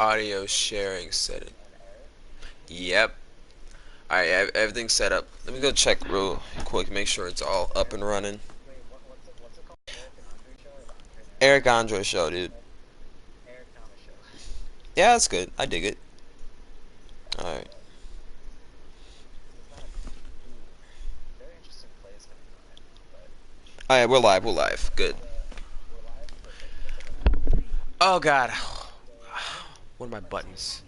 Audio sharing setting. Yep. Alright, everything's set up. Let me go check real quick, make sure it's all up and running. Eric Andre show, dude. Yeah, that's good. I dig it. Alright. Alright, we're live, we're live. Good. Oh god. What are my buttons?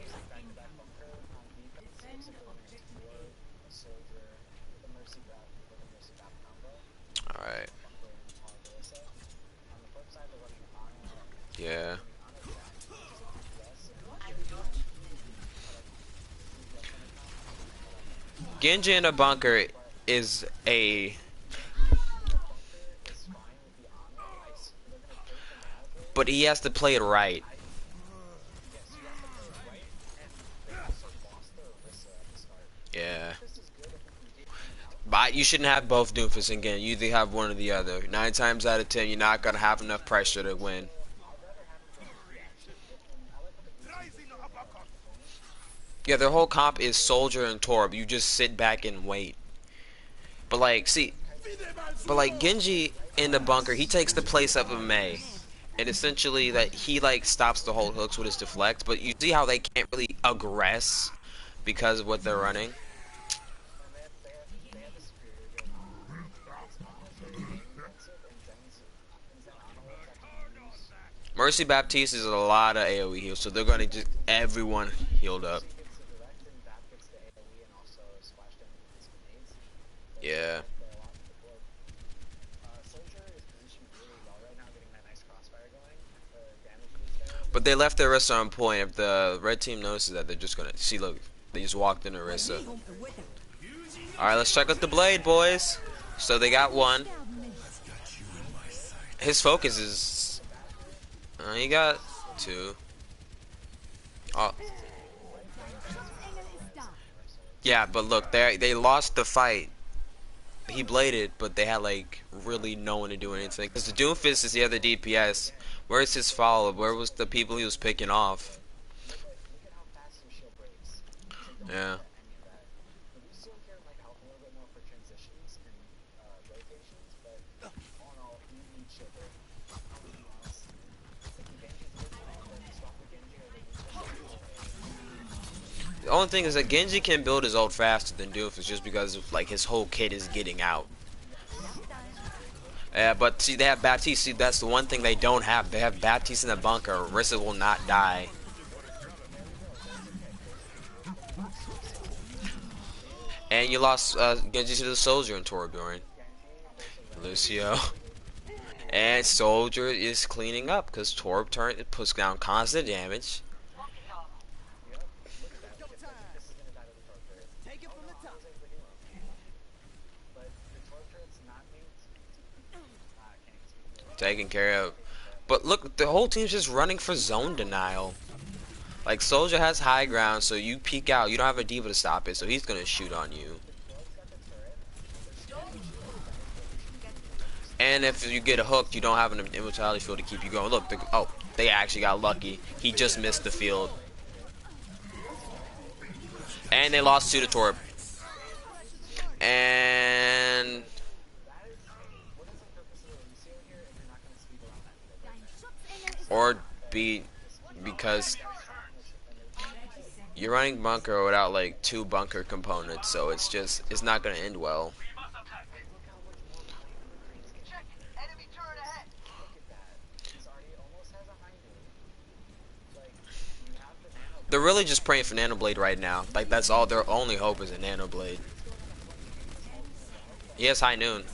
Alright. Yeah. Genji in a bunker is a... But he has to play it right. Yeah. But you shouldn't have both Doomfist again. You either have one or the other. 9 times out of 10, you're not going to have enough pressure to win. Yeah, their whole comp is Soldier and Torb. You just sit back and wait. But like, see, but like Genji in the bunker, he takes the place of a Mei. And essentially that he like stops the whole hooks with his deflect. But you see how they can't really aggress because of what they're running. Mercy Baptiste is a lot of AoE heals, so they're gonna just everyone healed up. Yeah. But they left their Orisa on point. If the red team notices that, they're just gonna see. Look, they just walked in Orisa. All right, let's check out the blade, boys. So they got one. His focus is. He got two. Oh. Yeah, but look, they lost the fight. He bladed, but they had like really no one to do anything. Because the Doomfist is the other DPS. Where's his follow-up? Where was the people he was picking off? Yeah. The only thing is that Genji can build his ult faster than Doomfist just because of, like his whole kit is getting out. Yeah, but see, they have Baptiste. See, that's the one thing they don't have. They have Baptiste in the bunker. Orisa will not die. And you lost Genji to the Soldier in Torbjorn. Lucio. And Soldier is cleaning up because Torb puts down constant damage. Taken care of. But look, the whole team's just running for zone denial. Like, Soldier has high ground, so you peek out. You don't have a D.Va to stop it, so he's gonna shoot on you. And if you get a hook, you don't have an immortality field to keep you going. Look, they actually got lucky. He just missed the field. And they lost 2 to Torb. And... Or because you're running bunker without like 2 bunker components, so it's not gonna end well. They're really just praying for Nanoblade right now. Like, that's all their only hope is a Nanoblade. He has High Noon.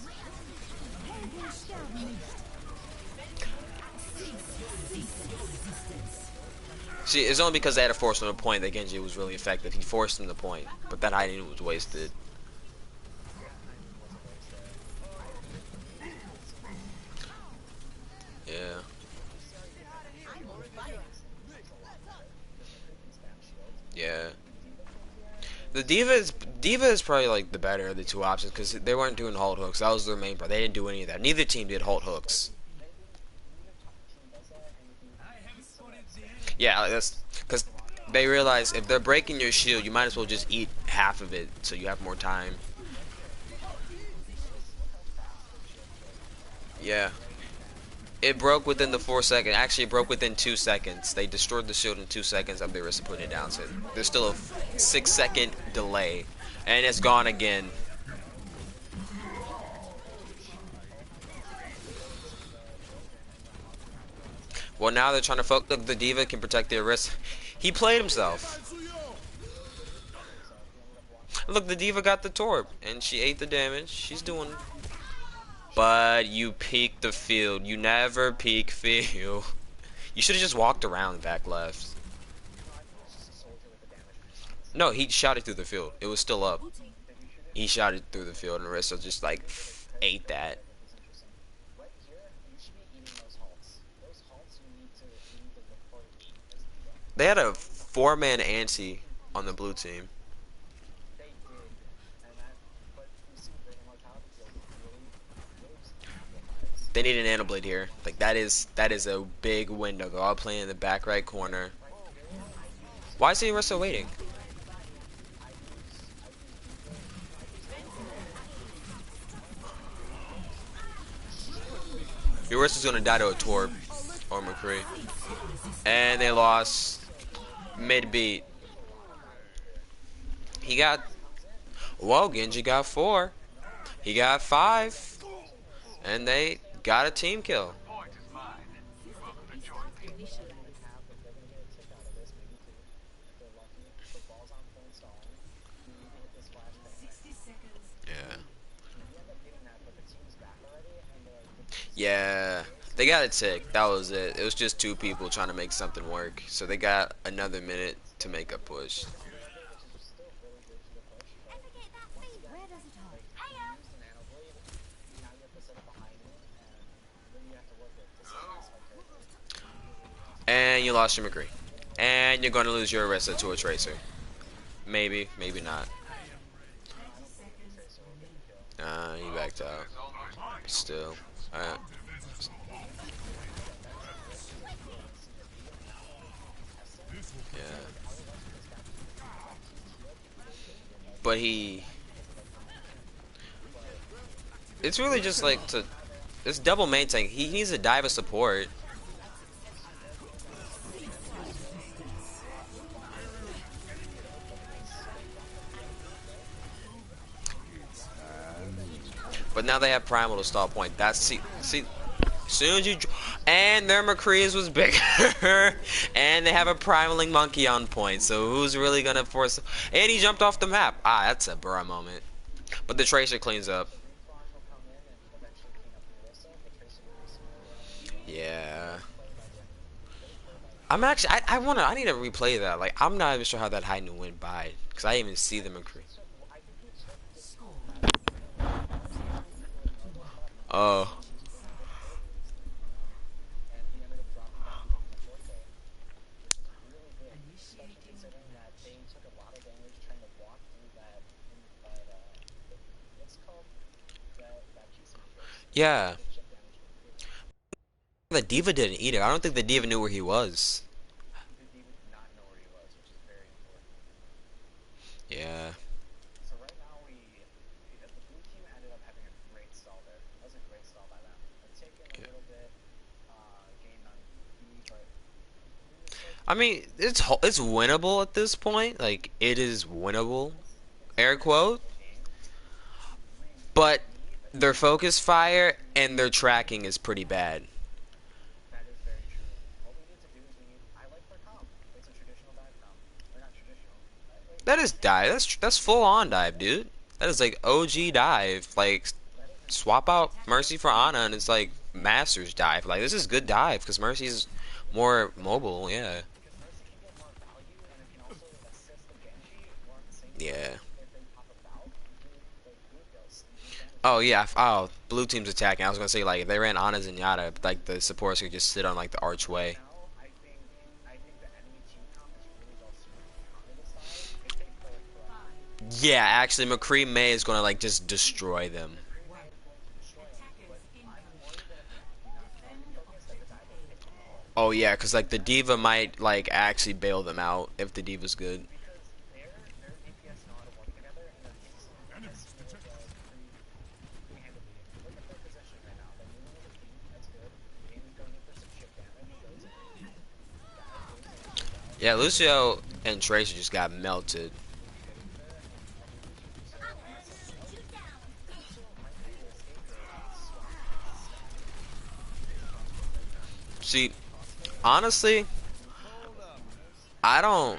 See, it's only because they had to force him to point that Genji was really effective. He forced him to point, but that High Noon was wasted. Yeah. Yeah. The D.Va is probably like the better of the 2 options because they weren't doing hold hooks. That was their main part. They didn't do any of that. Neither team did hold hooks. Yeah, that's because they realize if they're breaking your shield, you might as well just eat half of it so you have more time. Yeah. It broke within the 4 seconds. Actually, it broke within 2 seconds. They destroyed the shield in 2 seconds after they were putting it down. So there's still a 6 second delay, and it's gone again. Well, now they're trying to focus. Look, the diva can protect their wrist. He played himself. Look, the diva got the torp, and she ate the damage. She's doing. But you peeked the field. You never peek field. You should have just walked around back left. No, he shot it through the field. It was still up. He shot it through the field, and Arista just like ate that. They had a 4-man anti on the blue team. They need an Nanoblade here. Like that is a big window. They're all playing in the back right corner. Why is the Arista waiting? Arista's gonna die to a Torb or McCree. And they lost mid beat. He got whoa, Genji got 4. He got 5. And they got a team kill. Yeah. Yeah. They got a tick. That was it. It was just 2 people trying to make something work. So they got another minute to make a push. And you lost your McCree. And you're going to lose your Arista to a Tracer. Maybe, maybe not. You backed out. Still. Alright. Yeah. But he... It's really just like to... It's double main tank. He needs a dive of support. But now they have Primal to stall point. That's see, as soon as you and their McCree's was bigger, and they have a Primaling Monkey on point. So who's really gonna force? And he jumped off the map. Ah, that's a bra moment. But the Tracer cleans up. Yeah. I need to replay that. Like I'm not even sure how that Hainu went by because I didn't even see the McCree. Oh. Yeah. The diva didn't eat it. I don't think the diva knew where he was. Yeah. Yeah. I mean, it's winnable at this point. Like it is winnable, air quote. But their focus fire and their tracking is pretty bad. That is dive. That's full on dive, dude. That is like OG dive. Like swap out Mercy for Ana and it's like Masters dive. Like this is good dive because Mercy's more mobile. Yeah. Yeah. Oh yeah. Oh, blue team's attacking. I was gonna say like if they ran Ana Zenyatta, like the supports could just sit on like the archway. Yeah, actually, McCree May is gonna like just destroy them. Oh yeah, because like the diva might like actually bail them out if the diva's good. Yeah, Lucio and Tracer just got melted. See, honestly, I don't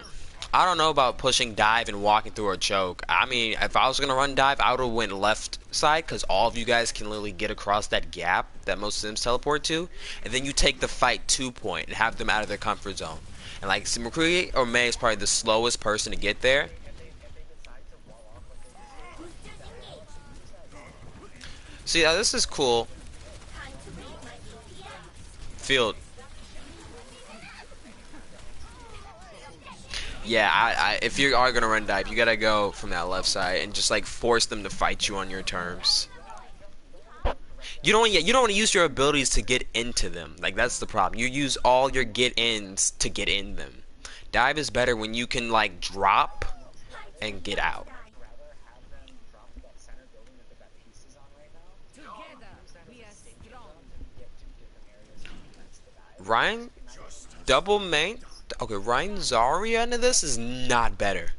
I don't know about pushing dive and walking through a choke. I mean, if I was gonna run dive, I would have went left side because all of you guys can literally get across that gap that most Sims teleport to, and then you take the fight 2 point and have them out of their comfort zone. And like, see, McCree or May is probably the slowest person to get there. See, this is cool. Field. Yeah, if you are gonna run dive, you gotta go from that left side and just like force them to fight you on your terms. You don't want to use your abilities to get into them. Like that's the problem. You use all your get ins to get in them. Dive is better when you can like drop and get out. Ryan double main. Okay, Ryan Zarya into this is not better.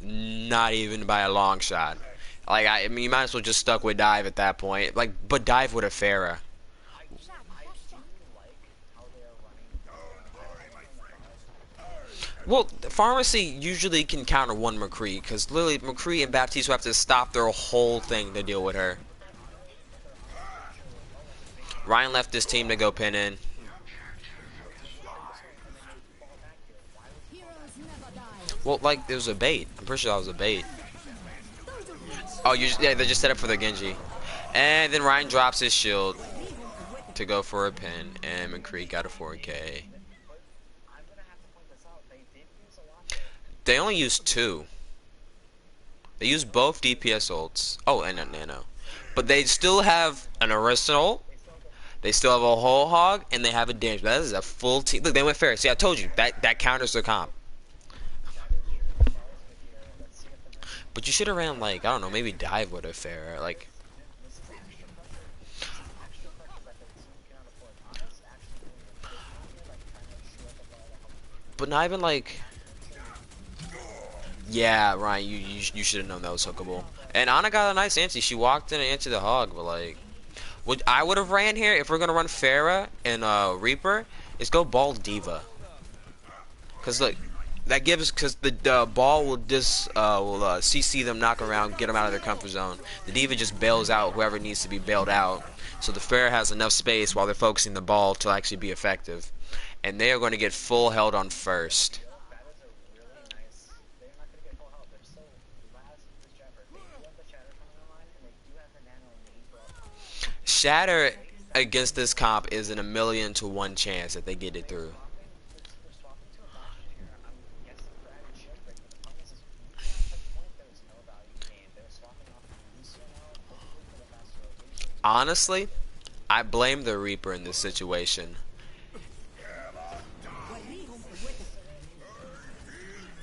Not even by a long shot. Like I mean, you might as well just stuck with dive at that point. Like, but dive with a Pharah. Well, Pharmacy usually can counter one McCree, because literally McCree and Baptiste will have to stop their whole thing to deal with her. Ryan left this team to go pin in. Well, like, it was a bait. I'm pretty sure that was a bait. Oh, yeah, they just set up for the Genji. And then Ryan drops his shield to go for a pin, and McCree got a 4K. They only used 2. They used both DPS ults. Oh, and a Nano. But they still have an Orisa ult. They still have a whole hog, and they have a damage. That is a full team. Look, they went fair. See, I told you that counters the comp. But you should have ran like, I don't know, maybe dive with a fair like. But not even like. Yeah, Ryan, you should have known that was hookable. And Ana got a nice anti. She walked in and anti the hog, but like, what I would have ran here if we're gonna run Pharah and Reaper is go ball Diva. Cause look, that gives because the ball will CC them, knock around, get them out of their comfort zone. The Diva just bails out whoever needs to be bailed out. So the Pharah has enough space while they're focusing the ball to actually be effective, and they are going to get full held on first. Shatter against this comp is in 1,000,000 to 1 chance that they get it through. Honestly, I blame the Reaper in this situation.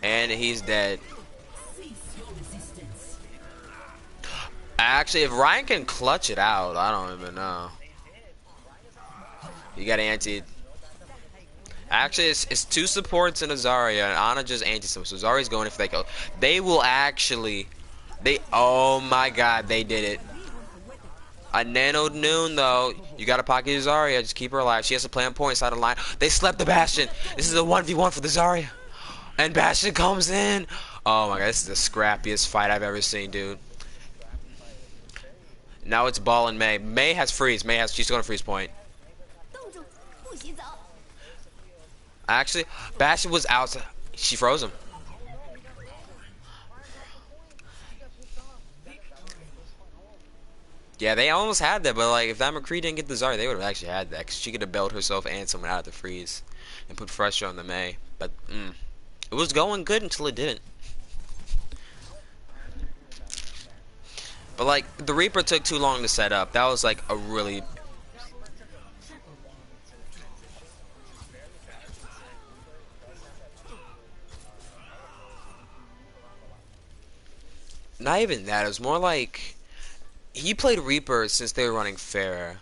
And he's dead. Actually, if Ryan can clutch it out, I don't even know. You got anti. Actually, it's 2 supports and a Zarya, and Ana just anti some. So Zarya's going if they go. They will actually. Oh my god, they did it. A Nano Noon though. You gotta pocket your Zarya. Just keep her alive. She has to play on point side of the line. They slept the Bastion. This is a 1v1 for the Zarya. And Bastion comes in. Oh my god, this is the scrappiest fight I've ever seen, dude. Now it's Ball and May. May has freeze. She's going to freeze point. Actually, Bastion was out. She froze him. Yeah, they almost had that, but like if that McCree didn't get the Zarya, they would have actually had that. Cause she could have bailed herself and someone out of the freeze and put pressure on the May. But it was going good until it didn't. But like the Reaper took too long to set up. That was like a really. not even that. It was more like he played Reaper since they were running Pharah,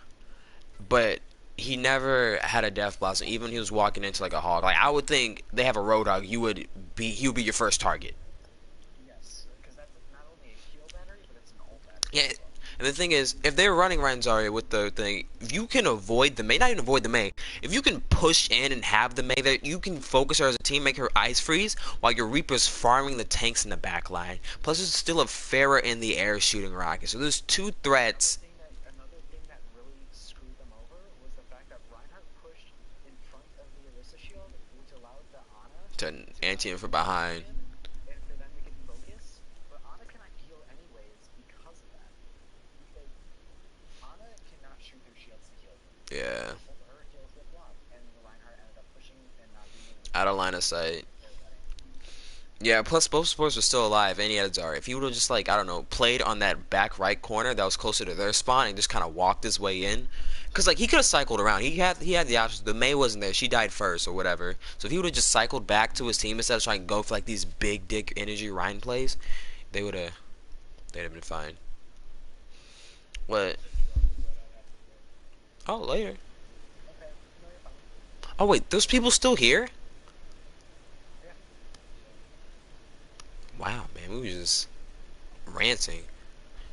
but he never had a Death Blossom. Even when he was walking into like a hog. Like I would think they have a Roadhog, he would be your first target. Yes, because that's not only a heal battery, but it's an ult battery Yeah, as well. and the thing is, if they're running Ranzaria with the thing, if you can avoid the Mei, not even avoid the Mei, if you can push in and have the Mei there, you can focus her as a team, make her ice freeze, while your Reaper's farming the tanks in the back line. Plus, there's still a Pharah in the air shooting rockets, so there's two threats. Another thing that really screwed them over was the fact that Reinhardt pushed in front of the Orisa shield, which allowed the Ana To to anti-him from behind. and for them to get focus. But Ana cannot heal anyways because of that. Because Ana cannot shoot through shields to heal. Yeah. Her heals get blocked, and Reinhardt ended up pushing and not being able to Out of line of sight. Yeah, plus both supporters were still alive, and he had Zarya. If he would have just, like, I don't know, played on that back right corner that was closer to their spawn and just kind of walked his way in. Because, like, he could have cycled around. He had the options. The Mei wasn't there. She died first or whatever. So if he would have just cycled back to his team instead of trying to go for, like, these big dick energy Ryan plays, they'd have been fine. What? Oh, later. Oh, wait, those people still here? Wow, man, we were just ranting.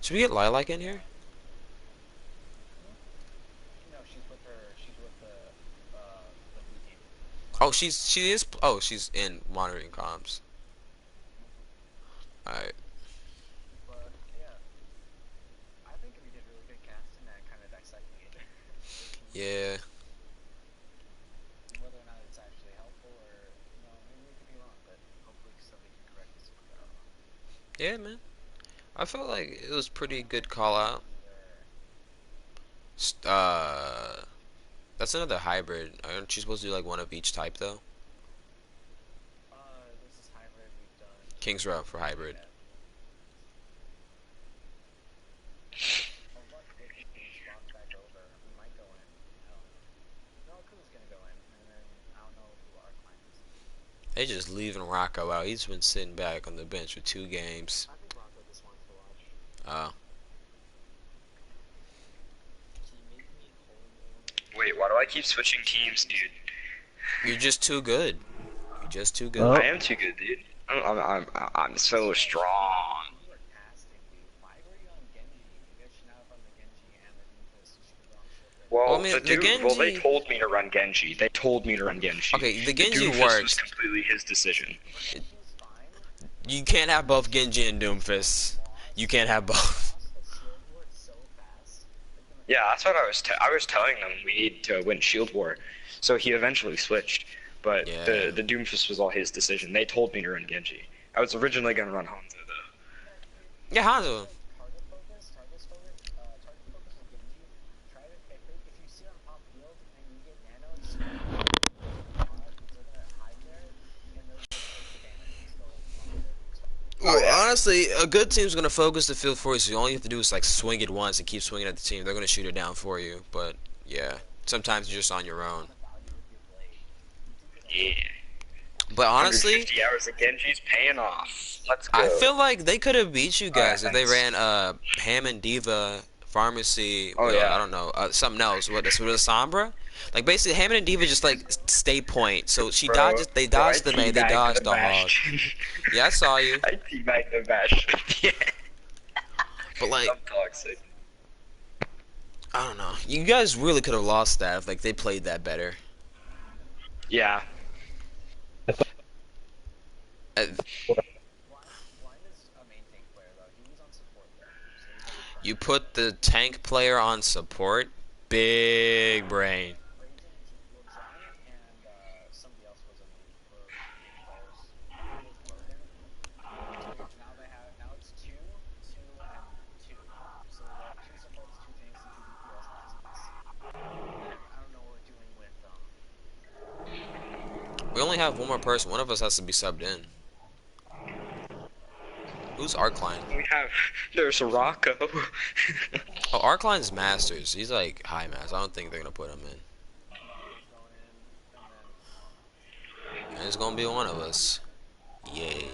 Should we get Lilac in here? No, she's with her. She's with the blue team. Oh, she's in monitoring comms. Alright. But yeah, I think we did really good casting and kind of dissecting it. Yeah. Whether or not it's actually helpful or maybe we could be wrong, but hopefully somebody can correct us if we got it wrong. Yeah, man. I felt like it was pretty good call out. That's another hybrid. Aren't you supposed to do like one of each type though? This is hybrid. We've done King's Row for hybrid. back over. We might go in. No, Kuma's gonna go in, and then I don't know who our client is. They just leaving Rocco out. He's been sitting back on the bench for 2 games. I think Rocco just wants to watch. Wait, why do I keep switching teams, dude? You're just too good. You're just too good. I am too good, dude. I'm so strong. You are casting, dude. Why were you on Genji? You guys should not have run the Genji and the Doomfist. You should have gone Shield. Well, I mean, the dude, Genji... well, they told me to run Genji. They told me to run Genji. Okay, the Genji Doomfist works. was completely his decision. You can't have both Genji and Doomfist. You can't have both. Yeah, that's what I was telling them we need to win Shield War. So he eventually switched. But Yeah. the Doomfist was all his decision. They told me to run Genji. I was originally going to run Hanzo, though. Yeah, Hanzo. Oh, Well, yeah. honestly, a good team's gonna focus the field for you. So all you have to do is like swing it once and keep swinging at the team. They're gonna shoot it down for you. But yeah, sometimes you're just on your own. Yeah. But honestly, 150 hours of Genji's paying off. Let's go. I feel like they could have beat you guys if they thanks. ran Hammond Diva Pharmacy. Oh, with, yeah. I don't know something else. What this was Sombra? Like basically Hammond and Diva just like stay point. So she Bro, dodges. They bro, dodged the Mei. They teabagged dodged the hog. Bastion. Yeah, I saw you. I teabagged the Bastion. Yeah. But like, I'm toxic. I don't know. You guys really could have lost that if like they played that better. Yeah. You put the tank player on support, big brain. We only have one more person. One of us has to be subbed in. Who's Arcline? There's Rocco. Oh, Arcline's Masters. He's like high mass. I don't think they're gonna put him in. And it's gonna be one of us. Yay.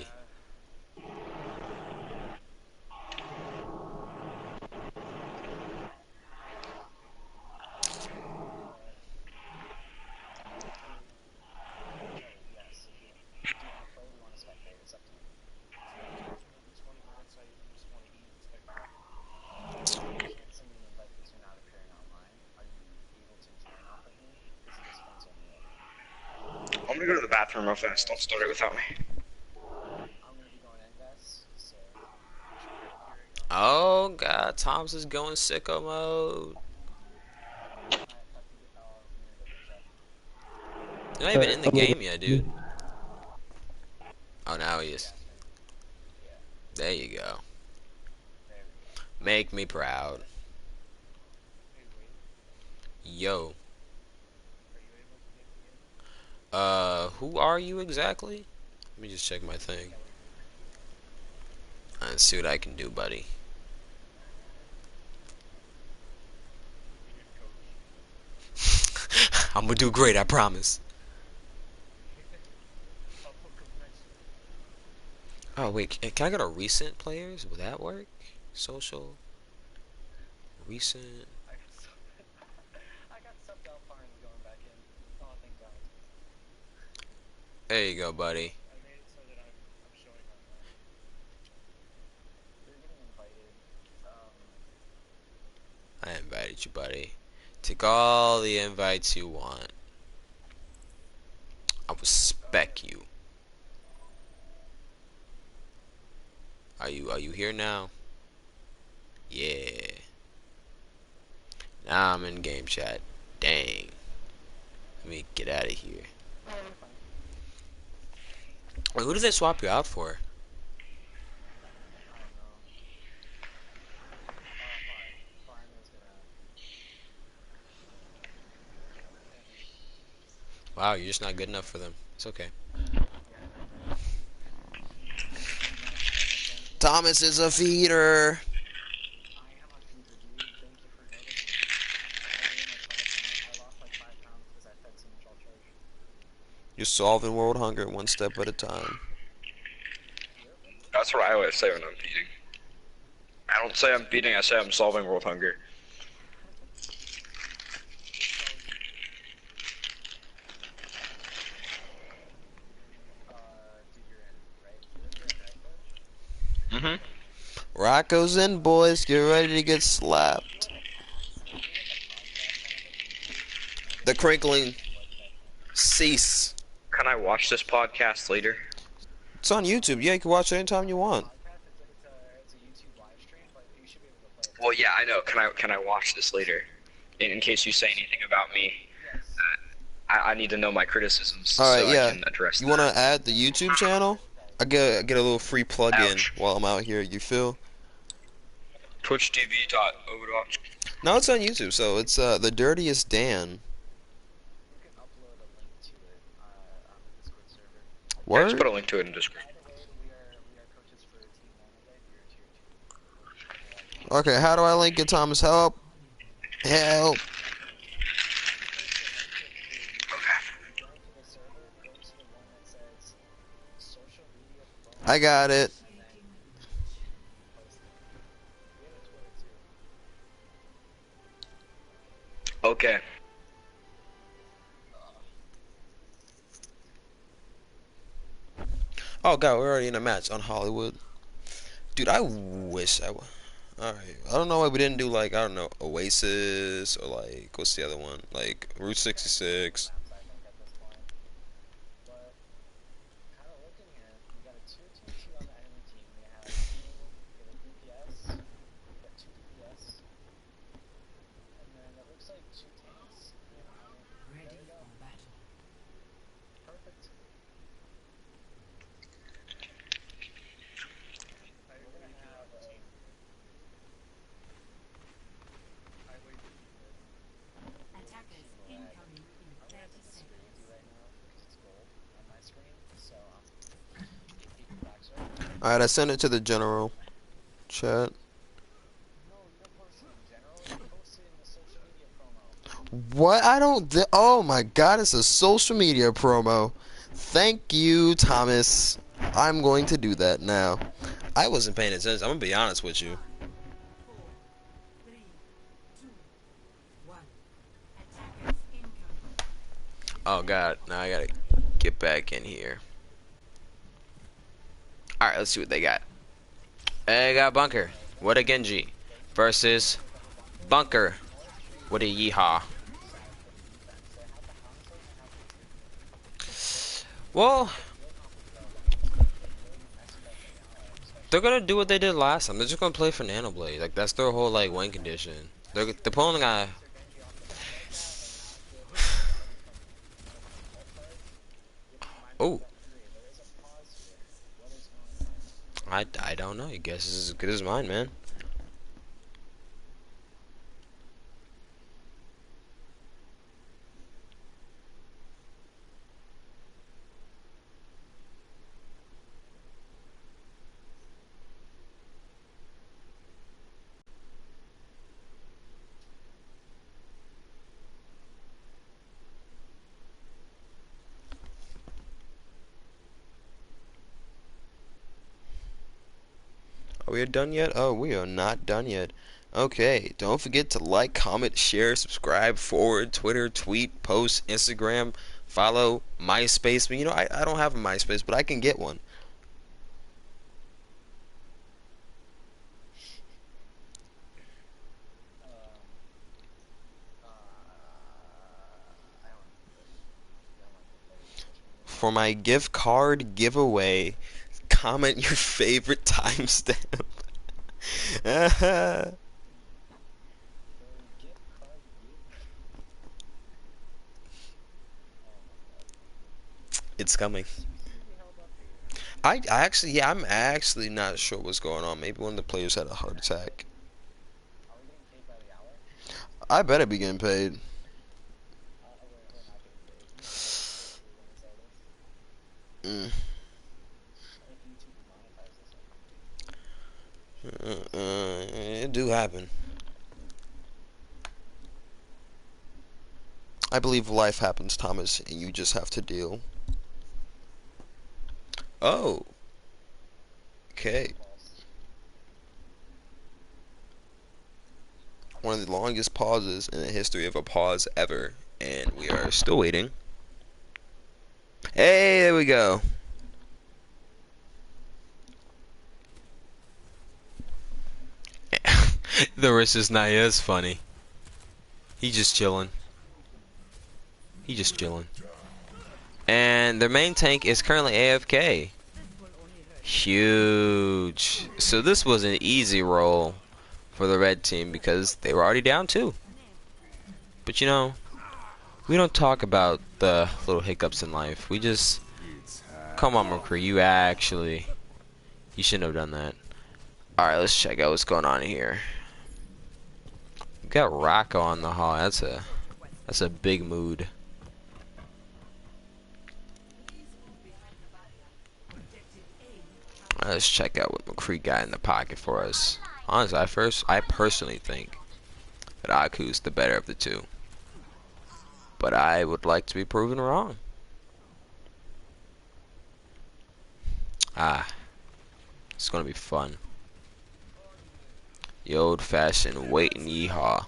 bathroom real fast. Don't start it without me. I'm gonna be going invest, so Oh god, Tom's is going sicko mode. You're not even in the game yet, dude. Oh, now he is. There you go. Make me proud. Yo. Who are you exactly? Let me just check my thing. And see what I can do, buddy. I'm gonna do great, I promise. Oh, wait, can I go to recent players? Will that work? Social? Recent? I got subbed out fine going back in. Oh, thank God. There you go, buddy. I made it so that I'm showing on that. You're getting invited. I invited you, buddy. Take all the invites you want. I will spec you. Are you here now? Yeah. Now I'm in game chat. Dang. Let me get out of here. Wait, who does they swap you out for? Wow, you're just not good enough for them. It's okay. Thomas is a feeder. You're solving world hunger one step at a time. That's what I always say when I'm feeding. I don't say I'm feeding, I say I'm solving world hunger. Mm-hmm. Rocco's in, boys. Get ready to get slapped. The crinkling cease. Can I watch this podcast later? It's on YouTube. Yeah, you can watch it anytime you want. Well, yeah, I know. Can I watch this later? In case you say anything about me, I need to know my criticisms All right, so yeah. I can address You them. want to add the YouTube channel? I get a little free plug-in Ouch. while I'm out here. You feel? TwitchTV.Overwatch. No, it's on YouTube. So it's the Dirtiest Dan. Yeah, just Word? put a link to it in the description. Okay, how do I link it, Thomas? Help! Help! I got it. Okay. Oh god, we're already in a match on Hollywood. Dude, I wish I would. Alright, I don't know why we didn't do like, I don't know, Oasis or like, what's the other one? Like, Route 66. Alright, I sent it to the general chat. What? I don't. Oh my god, it's a social media promo. Thank you, Thomas. I'm going to do that now. I wasn't paying attention. I'm gonna be honest with you. Oh god, now I gotta get back in here. Alright, let's see what they got. They got Bunker. What a Genji. Versus Bunker. What a Yeehaw. Well, they're gonna do what they did last time. They're just gonna play for Nano Blade. Like that's their whole like win condition. They're pulling the guy. Oh, I don't know. Your guess is as good as mine, man. Are we done yet? Oh, we are not done yet. Okay, don't forget to like, comment, share, subscribe, forward, Twitter, tweet, post, Instagram, follow, MySpace. You know, I don't have a MySpace, but I can get one. For my gift card giveaway, comment your favorite timestamp. It's coming. I actually, yeah, I'm actually not sure what's going on. Maybe one of the players had a heart attack. I better be getting paid. Mm. It do happen. I believe life happens, Thomas, and you just have to deal. Oh. Okay. One of the longest pauses in the history of a pause ever, and we are still waiting. Hey, there we go. The rest is Naya is funny. He just chilling. He just chilling. And their main tank is currently AFK. Huge. So this was an easy roll for the red team because they were already down 2. But you know, we don't talk about the little hiccups in life. We just... Come on, McCree. You shouldn't have done that. Alright, let's check out what's going on here. We got Rocco on the hall. That's a big mood. Let's check out what McCree got in the pocket for us. Honestly, I personally think that Aku's the better of the two. But I would like to be proven wrong. It's gonna be fun. The old-fashioned wait and yeehaw.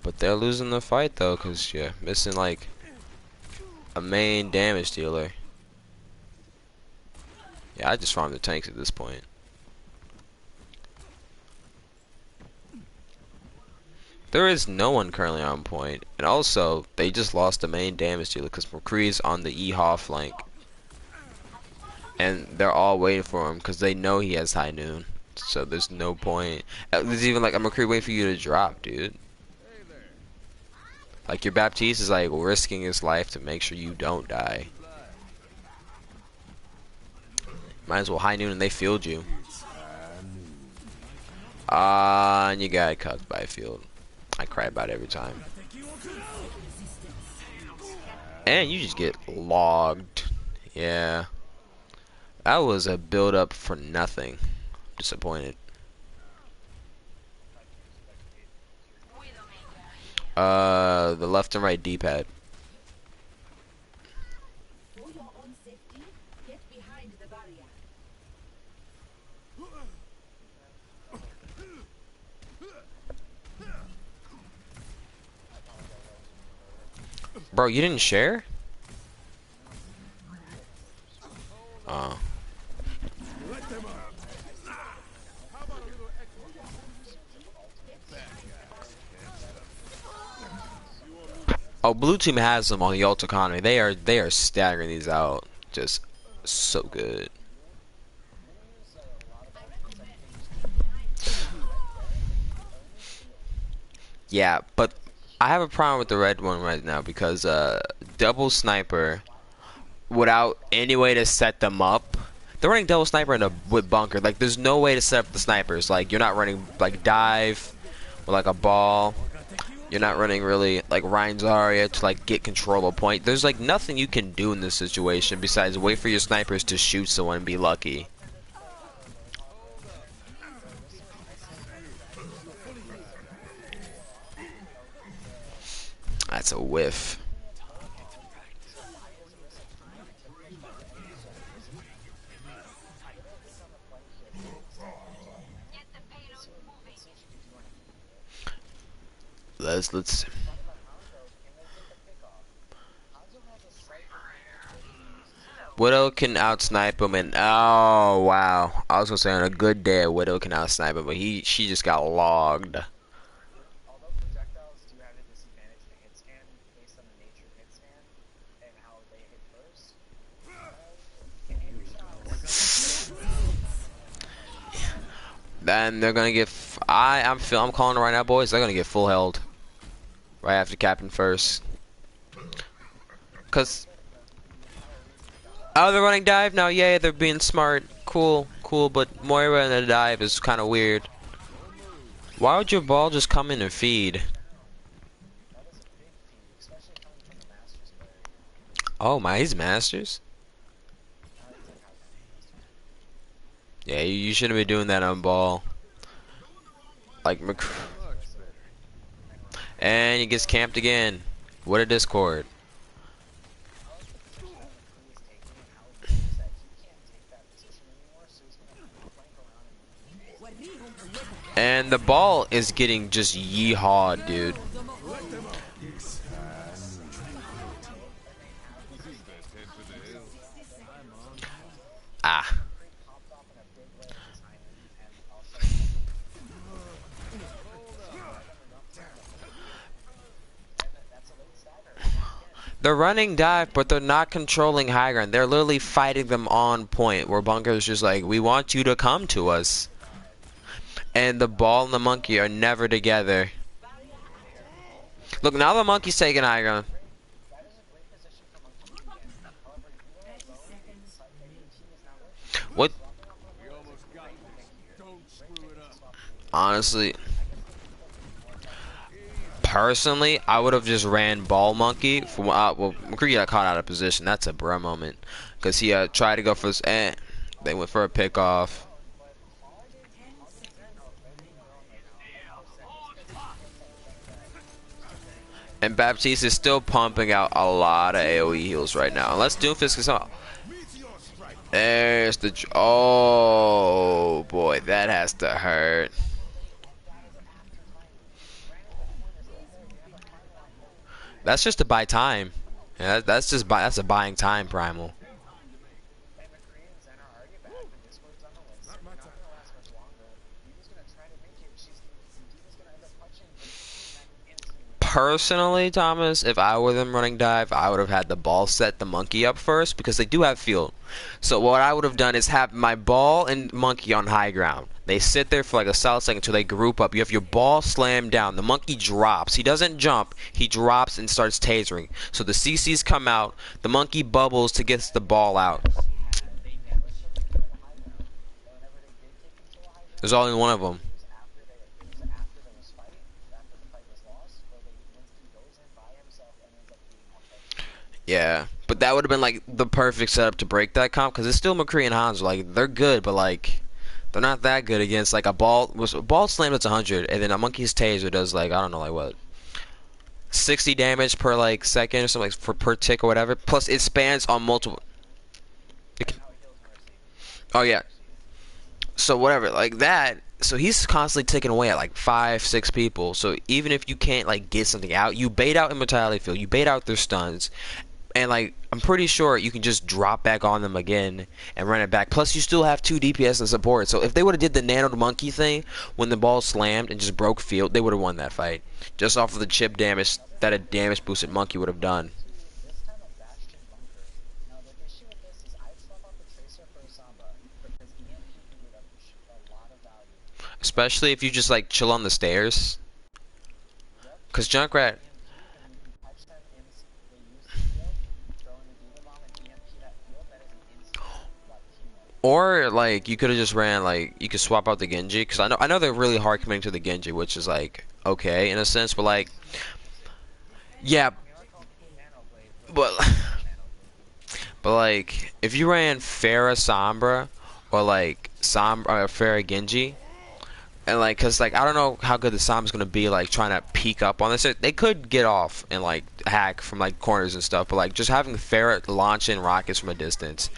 But they're losing the fight though, cause yeah, missing like a main damage dealer. Yeah, I just farmed the tanks at this point. There is no one currently on point, and also they just lost the main damage dealer because McCree's on the Yeehaw flank, and they're all waiting for him because they know he has high noon. So there's no point. There's even like a McCree waiting for you to drop, dude. Like your Baptiste is like risking his life to make sure you don't die. Might as well high noon and they field you. And you got cucked by a field. I cry about it every time. And you just get logged. Yeah. That was a build up for nothing. Disappointed. The left and right D-pad. Bro, you didn't share? Oh. Oh, blue team has them on the ult economy. They are staggering these out. Just so good. Yeah, but I have a problem with the red one right now because double sniper without any way to set them up. They're running double sniper in a with bunker. Like there's no way to set up the snipers. Like you're not running like dive with like a ball. You're not running really like Ryan Zarya to like get control of point. There's like nothing you can do in this situation besides wait for your snipers to shoot someone and be lucky. That's a whiff. Let's Widow can outsnipe him, and oh wow, I was gonna say on a good day Widow can outsnipe him, but she just got logged. Although projectiles do have a disadvantage to hit scan based on the nature of hit scan and how they hit first, can hit your shot. Then they're gonna get. I'm calling it right now, boys. They're gonna get full held right after Captain first. Cause oh, they're running dive now. Yeah, they're being smart. Cool, but Moira in the dive is kind of weird. Why would your ball just come in and feed? That is a big feat, especially coming from the Masters player. Oh my, he's Masters. Yeah, you shouldn't be doing that on ball. Like and he gets camped again. What a discord. And the ball is getting just yeehawed, dude. Ah. They're running dive, but they're not controlling high ground. They're literally fighting them on point, where Bunker's just like, we want you to come to us. And the ball and the monkey are never together. Look, now the monkey's taking high ground. What? Honestly, personally, I would have just ran ball monkey. From well, McCree got caught out of position. That's a bruh moment, because he tried to go for his. They went for a pick off. And Baptiste is still pumping out a lot of AoE heals right now. Unless Doomfist is on. There's the. Oh boy, that has to hurt. That's just to buy time. Yeah, that's a buying time, Primal. Personally, Thomas, if I were them running dive, I would have had the ball set the monkey up first because they do have field. So what I would have done is have my ball and monkey on high ground. They sit there for like a solid second until they group up. You have your ball slammed down. The monkey drops. He doesn't jump. He drops and starts tasering. So the CCs come out. The monkey bubbles to get the ball out. There's only one of them. Yeah, but that would have been like the perfect setup to break that comp because it's still McCree and Hans. Like they're good, but like they're not that good against like a ball. Ball slam that's 100, and then a monkey's taser does like I don't know like what 60 damage per like second or something like per tick or whatever. Plus it spans on multiple. Oh yeah. So whatever like that. So he's constantly taking away at like 5-6 people. So even if you can't like get something out, you bait out immortality field, you bait out their stuns. And like I'm pretty sure you can just drop back on them again and run it back. Plus you still have 2 DPS and support. So if they would have did the nano monkey thing when the ball slammed and just broke field, they would have won that fight. Just off of the chip damage that a damage boosted monkey would have done. This time a Bastion bunker. Now the issue with this is I'd swap out the Tracer for a Samba because EMP can get a lot of value. Especially if you just like chill on the stairs. Yep. Cause Junkrat, EMP, and you can catch them in they use the field, throw in a Diva Bomb and EMP that field, that is an instant like chemo. or like you could have just ran like you could swap out the Genji. Cause I know they're really hard committing to the Genji, which is like okay in a sense, but like yeah, I like all cool Nano Blade, but. Nano Blade. But like, if you ran Pharah Sombra or like Sombra or Pharah Genji, and like, cause like I don't know how good the Sombra's gonna be like trying to peek up on this. They could get off and like hack from like corners and stuff, but like just having Pharah launch in rockets from a distance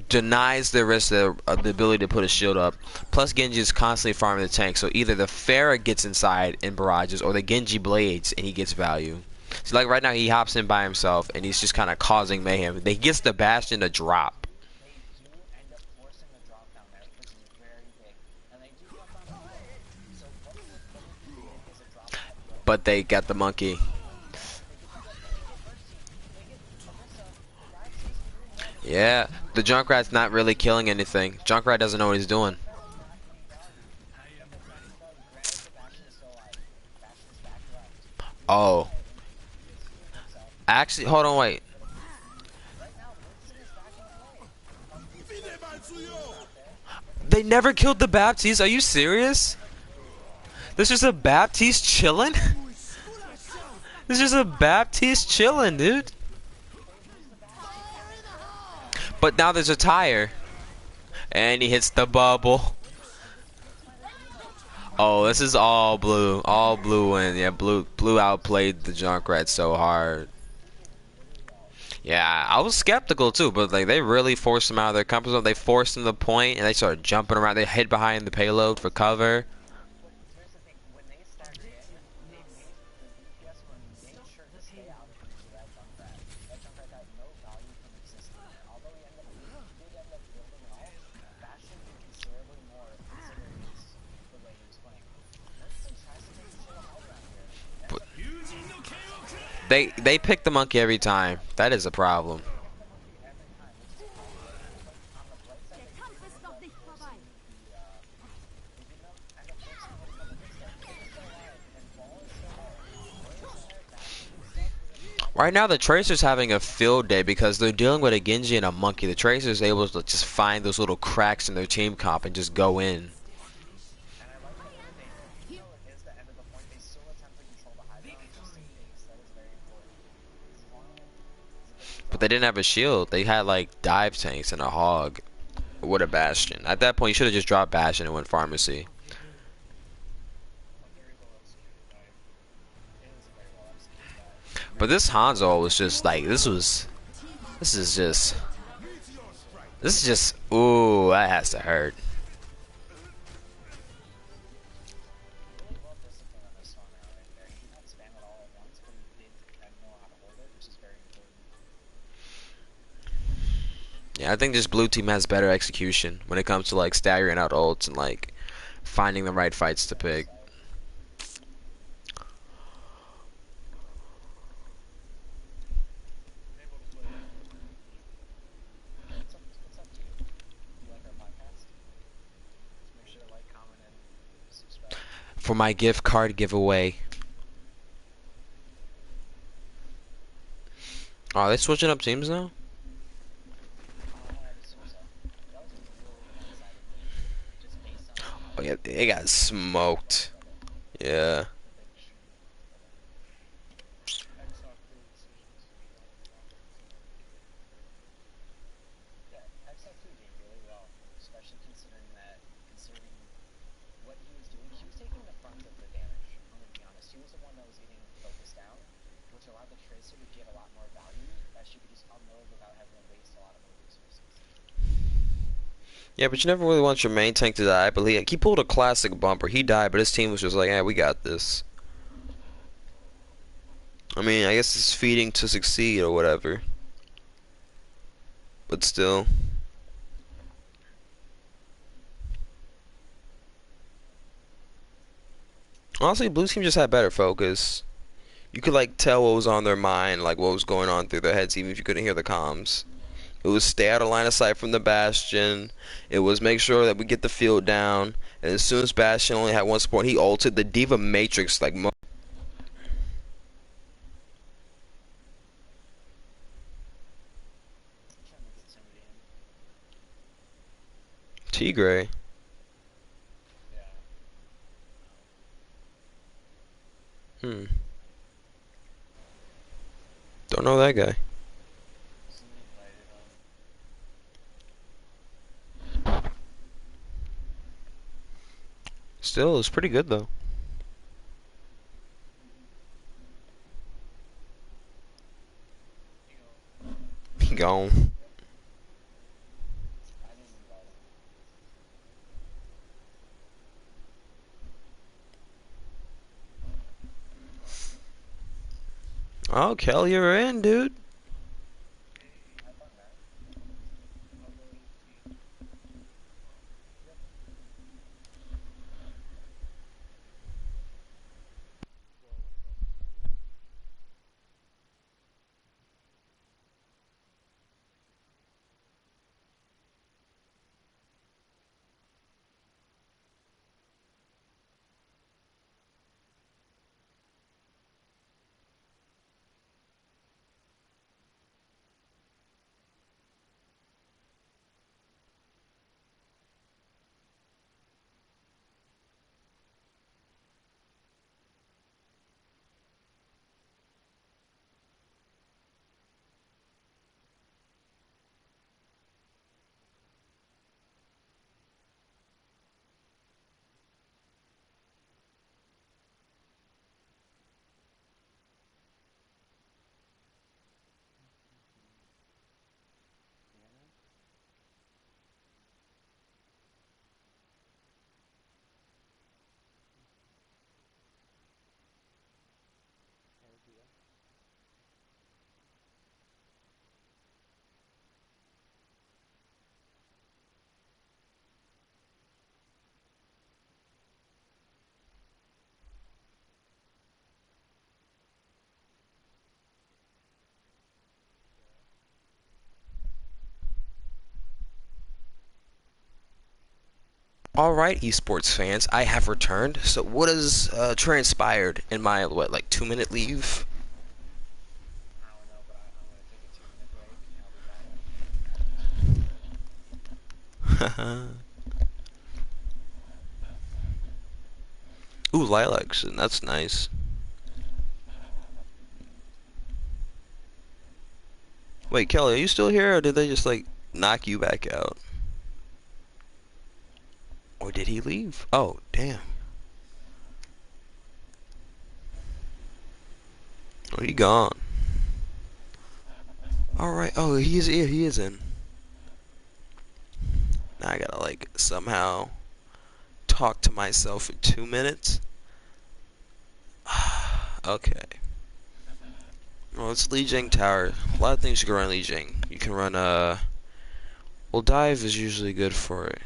denies the risk of the ability to put a shield up. Plus Genji is constantly farming the tank, so either the Pharah gets inside in barrages or the Genji blades and he gets value. So like right now he hops in by himself and he's just kind of causing mayhem. He gets the Bastion to drop. They do end up forcing the drop down there, which is very big. And they do drop down the field. So what would be is a drop down the field. But they got the monkey. Yeah, the Junkrat's not really killing anything. Junkrat doesn't know what he's doing. Oh. Actually, hold on, wait. They never killed the Baptiste. Are you serious? This is a Baptiste chilling? This is a Baptiste chilling, dude. But now there's a tire. And he hits the bubble. Oh, this is all blue. All blue win. Yeah, blue outplayed the Junkrat so hard. Yeah, I was skeptical too, but like they really forced him out of their comfort zone. They forced him to the point and they started jumping around. They hid behind the payload for cover. Here's the thing, when they stacked in, they made the DPS made sure to stay out of reach of that Junkrat. That Junkrat got no value from existing. Although he did end up building it all, Bastion did considerably more considering the way he was playing. Winston tries to take the shit out around here. They pick the monkey every time. That is a problem. Right now the Tracer's having a field day because they're dealing with a Genji and a monkey. The Tracer's able to just find those little cracks in their team comp and just go in. But they didn't have a shield. They had like dive tanks and a hog with a Bastion. At that point, you should have just dropped Bastion and went pharmacy. But this Hanzo was just like this is just ooh, that has to hurt. Yeah, I think this blue team has better execution when it comes to like staggering out ults and like finding the right fights to pick. For my gift card giveaway. Oh, are they switching up teams now? Oh yeah, they got smoked. Yeah. Yeah, but you never really want your main tank to die. But he pulled a classic bumper. He died, but his team was just like, "Yeah, we got this." I mean, I guess it's feeding to succeed or whatever. but still. Honestly, blue team just had better focus. You could like tell what was on their mind, like what was going on through their heads, even if you couldn't hear the comms. It was stay out of line of sight from the Bastion. It was make sure that we get the field down. And as soon as Bastion only had one support, he ulted the Diva Matrix like Trying to get somebody in. Tigray. Yeah. Hmm. Don't know that guy. Somebody invited him. Still, it's pretty good though. He gone. I didn't invite him. Oh, Kelly, you're in, dude. Have fun, man. Alright, esports fans, I have returned. So what has transpired in my, what, like 2-minute leave? I don't know, but I'm gonna take a 2-minute break and I'll be back. Ooh, lilacs, and that's nice. Wait, Kelly, are you still here, or did they just, like, knock you back out? Or did he leave? Oh, damn. Oh, he gone. Alright, oh, he is in. Now I gotta, like, somehow talk to myself for 2 minutes. Okay. Well, it's Lijiang Tower. A lot of things you can run Lijiang. You can run, well, dive is usually good for it.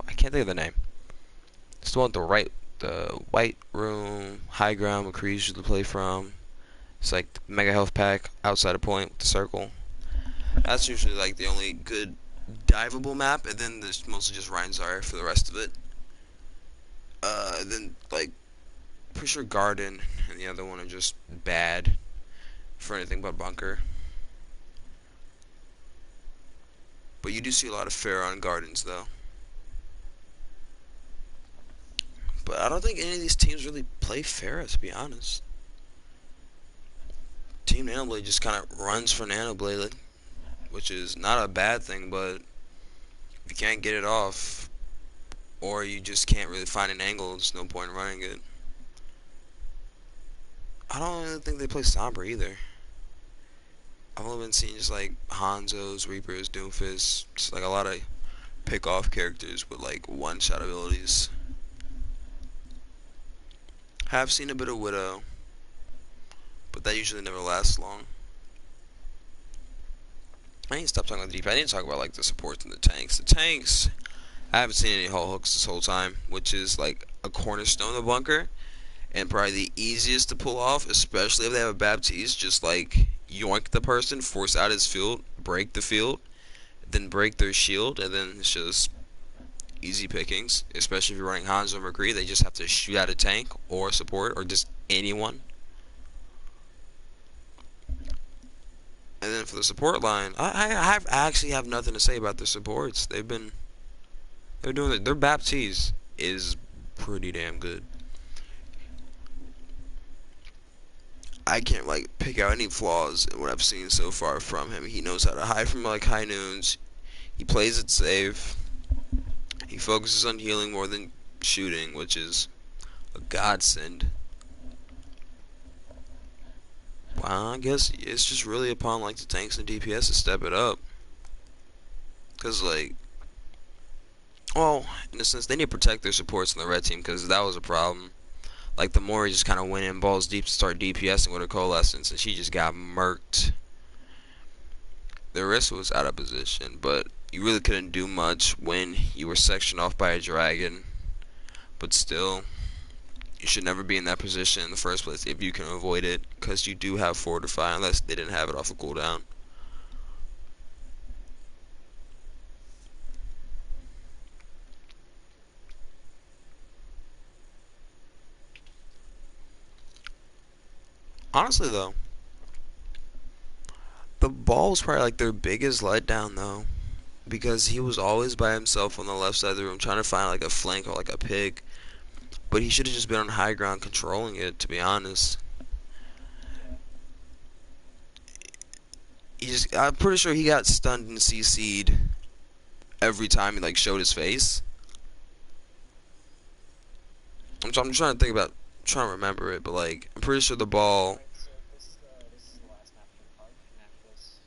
I can't think of the name. It's the one with the white room, high ground McCree usually play from. It's like the mega health pack outside a point with the circle. That's usually like the only good diveable map, and then there's mostly just Reinzar for the rest of it. Then like pretty sure Garden and the other one are just bad for anything but bunker. But you do see a lot of Pharaoh Gardens though. But I don't think any of these teams really play Pharah, to be honest. Team Nanoblade just kind of runs for Nanoblade, which is not a bad thing, but if you can't get it off, or you just can't really find an angle, there's no point in running it. I don't really think they play Sombra either. I've only been seeing just like Hanzos, Reapers, Doomfist, just like a lot of pick off characters with like one shot abilities. Have seen a bit of Widow, but that usually never lasts long. I need to stop talking about the DP. I need to talk about like the supports and the tanks. The tanks, I haven't seen any hull hooks this whole time, which is like a cornerstone of the bunker, and probably the easiest to pull off, especially if they have a Baptiste. Just like yoink the person, force out his field, break the field, then break their shield, and then it's just easy pickings. Especially if you're running Hanzo or McCree, they just have to shoot out a tank or a support or just anyone. And then for the support line, I actually have nothing to say about their supports. They're doing it. Their Baptiste is pretty damn good. I can't like pick out any flaws in what I've seen so far from him. He knows how to hide from like high noons. He plays it safe. He focuses on healing more than shooting, which is a godsend. Well, I guess it's just really upon like the tanks and DPS to step it up. Cause like, well, in a sense, they need to protect their supports in the red team because that was a problem. Like the Mori just kind of went in balls deep to start DPSing with her Coalescence, and she just got murked. The rest was out of position, but you really couldn't do much when you were sectioned off by a dragon. But still, you should never be in that position in the first place if you can avoid it, because you do have Fortify unless they didn't have it off a cooldown. Honestly though, the ball was probably like their biggest letdown though, because he was always by himself on the left side of the room trying to find like a flank or like a pick, but he should have just been on high ground controlling it, to be honest. I'm pretty sure he got stunned and CC'd every time he like showed his face. I'm trying to think about, trying to remember it, but like I'm pretty sure the ball. Alright, so this is the last map for the park, and after this,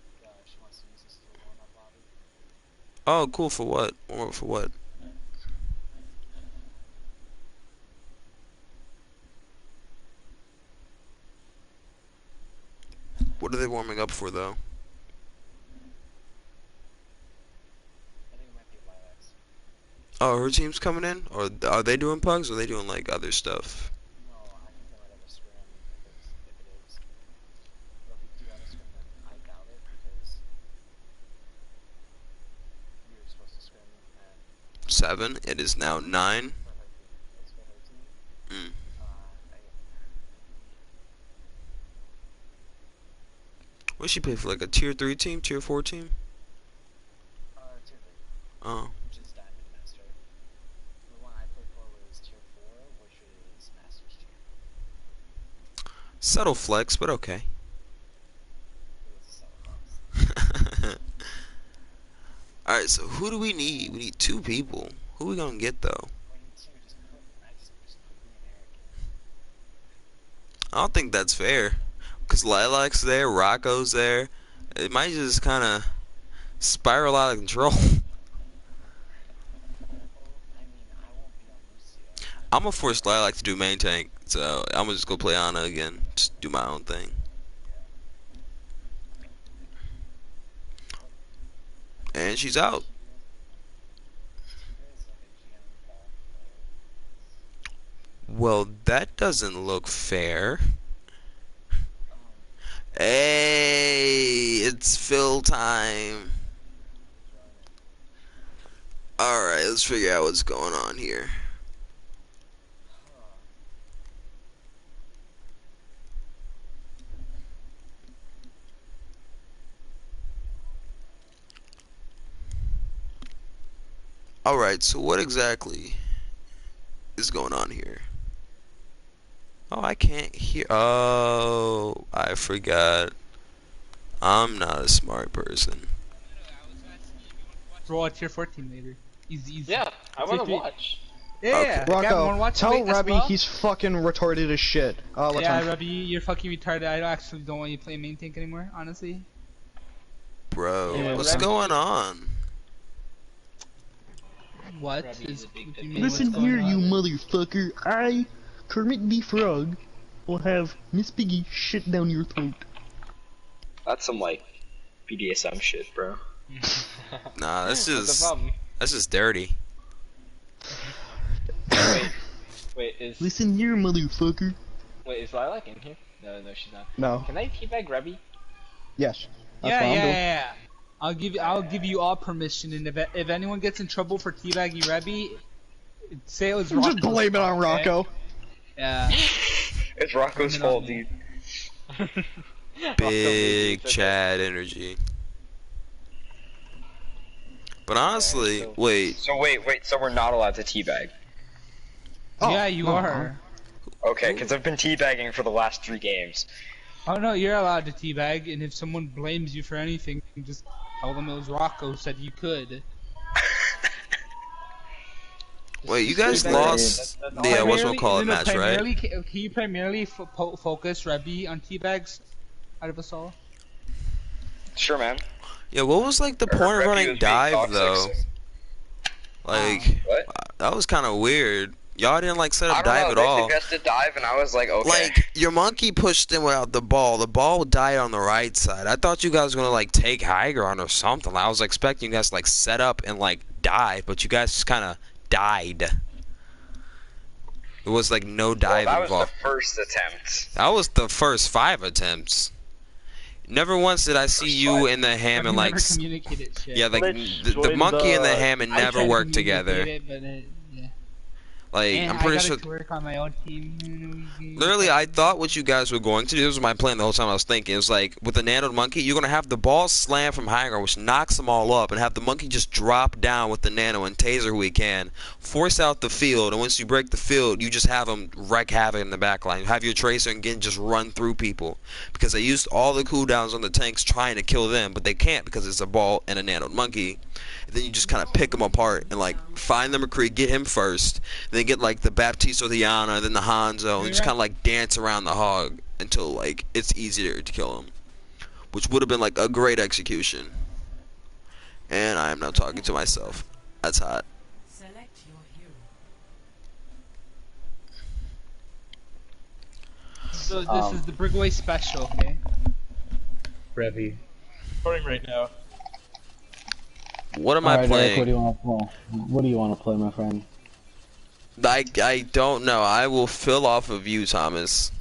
she wants to use this to warm up lobby. Oh, cool. For what? Warm up for what? What are they warming up for though? I think it might be Lilacs. Oh, her team's coming in, or are they doing pugs, or are they doing like other stuff? No, I think they might have a scrim if it is. But if we do have a scrim, then I doubt it because we were supposed to scrim at 7. It is now 9. for her team. It's for her team. Mm. What she play for? Like a tier 3 team, tier 4 team? Tier 3, Oh, which is Diamond Master. The one I played for was Tier 4, which is Master's Champ. subtle flex, but okay. It was a subtle box. Alright, so who do we need? We need 2 people. Who we gonna get though? We need to just put me and Eric in. I don't think that's fair. Because Lilac's there, Rocco's there. It might just kind of spiral out of control. Well, I mean, I won't be on Lucio. I'm gonna force Lilac to do main tank, so I'm gonna just go play Ana again. Just do my own thing. And she's out. Well, that doesn't look fair. Hey, it's fill time. Alright, let's figure out what's going on here. Alright, so what exactly is going on here? Oh, I can't hear. Oh, I forgot. I'm not a smart person. Roll a tier 14 later. Easy. Yeah, I want to Tier three. watch. Yeah, Okay. yeah. Gavin, wanna Rocco, watch tell Wait, as Rebby well? he's fucking retarded as shit. What's Yeah, on? Rebby, you're fucking retarded. I actually don't want you to play main tank anymore, honestly. Bro, Yeah, what's Reb- going on? What? Rebby is a big what do dick. you mean, Listen what's going here, you on? motherfucker. I, Kermit the Frog, will have Miss Piggy shit down your throat. That's some like BDSM shit, bro. Nah, What's the problem? that's just dirty. Wait, is Listen here, motherfucker. is Lilac in here? No, she's not. No. Can I teabag Rebby? Yes. That's Yeah, what I'm yeah, doing. yeah. I'll give you all permission, and if anyone gets in trouble for teabagging Rebby, say it was Rocco. Just blame it on Rocco. Yeah. It's Rocco's fault, dude. Big Chad energy. But honestly, so- wait. So wait, so we're not allowed to teabag. Oh, Yeah, you no. are. Okay, because I've been teabagging for the last 3 games. Oh no, you're allowed to teabag, and if someone blames you for anything, you just tell them it was Rocco who said you could. Wait, you guys Teabag- lost that's the all. whatchamacallit match, right? primarily, can you primarily focus Rebby on teabags out of us all? Sure, man. Yeah, what was like the point of Rebby running was being dive toxic, though? so- Like, What? that was kind of weird. Y'all didn't like set I up don't dive know, at they all. suggested dive, and I was like, okay. Like, your monkey pushed in without the ball. The ball died on the right side. I thought you guys were gonna like take high ground or something. I was expecting you guys to like set up and like dive, but you guys just kind of died. It was like no dive that was involved. the first attempt. That was the first 5 attempts. Never once did I see you and the ham and Never like communicated shit. yeah, like Let's the join monkey and the the- ham and I never tried to worked together. communicate it, but yeah. Like And I'm pretty I sure. gotta work on my own team. Literally, I thought what you guys were going to do. This was my plan the whole time I was thinking. It was like, with the nanoed monkey, you're going to have the ball slam from high ground, which knocks them all up, and have the monkey just drop down with the nano and taser who he can, force out the field, and once you break the field, you just have him wreak havoc in the back line. You have your tracer and again just run through people. Because they used all the cooldowns on the tanks trying to kill them, but they can't because it's a ball and a nanoed monkey. And then you just kind of pick them apart and like find the McCree, get him first, then get like the Baptiste or the Yana, then the Hanzo, and just kind of like dance around the hog until like it's easier to kill him, which would have been like a great execution. And I am now talking to myself. That's hot. Select your hero. So this is the Brigway special, okay? Revy. Recording right now. What am I Alright, Eric, playing? what do you want to play? What do you want to play, my friend? I don't know. I will fill off of you, Thomas.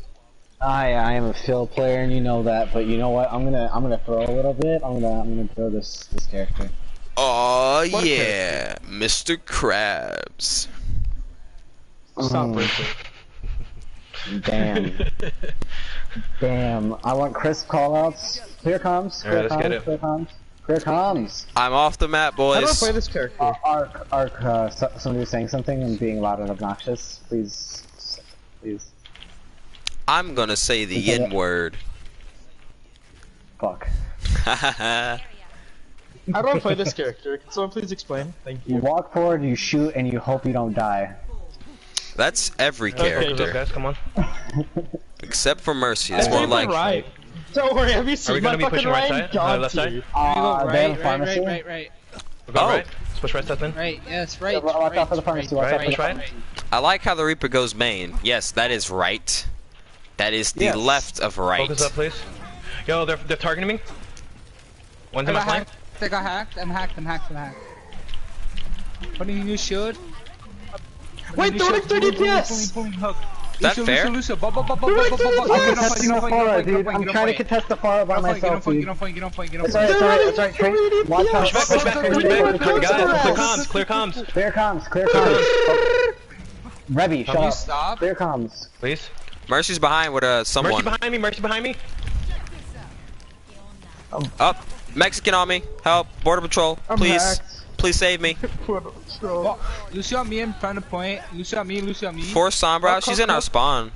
I am a fill player, and you know that. But you know what? I'm gonna throw a little bit. I'm gonna throw this character. Oh What yeah, Mr. Krabs. Stop Mm, breaking. damn. Damn. I want crisp callouts. Clear comms. Clear Alright, let's get comms. it. Clear comms. Clear comms. I'm off the map, How do I boys. play this character? Somebody was saying something and being loud and obnoxious. Please. I'm gonna say the Okay. N word. Fuck. How do I play this character? Can someone please explain? Thank You you. walk forward, you shoot, and you hope you don't die. That's every Okay, character, guys, come on. except for Mercy. It's I more think like we're right. Don't worry, have you Are seen we my gonna be fucking pushing right Ryan side? Johnson? Left side? There you go, They have a right, pharmacy. right. We're going Oh. right. Let's push right side then. Right, yes, right. Yeah, watch out for the pharmacy, watch out for the right. I like how the Reaper goes main. Yes, that is right. That is the Yes. left of right. Focus up, please. Yo, they're targeting me. One's I in my got flank. hacked, I got hacked, I'm hacked. Putting a new shield. Wait, 30 DPS! Pulling hook. Is that fair? Lucio. I'm contesting the Pharah, dude. I'm trying to contest the Pharah by myself, dude. Get on point. It's alright, Trey. Watch out. Push back. Guys, clear comms. Clear comms. Oh. Rebby, shut Can you up. stop? Clear comms. Please. Mercy's behind with someone. Mercy behind me. Up. Mexican on me. Help. Border Patrol. Please. hacked. Please save me. Lucio on me, I'm trying to point. Lucio on me. Force Sombra. She's in our spawn.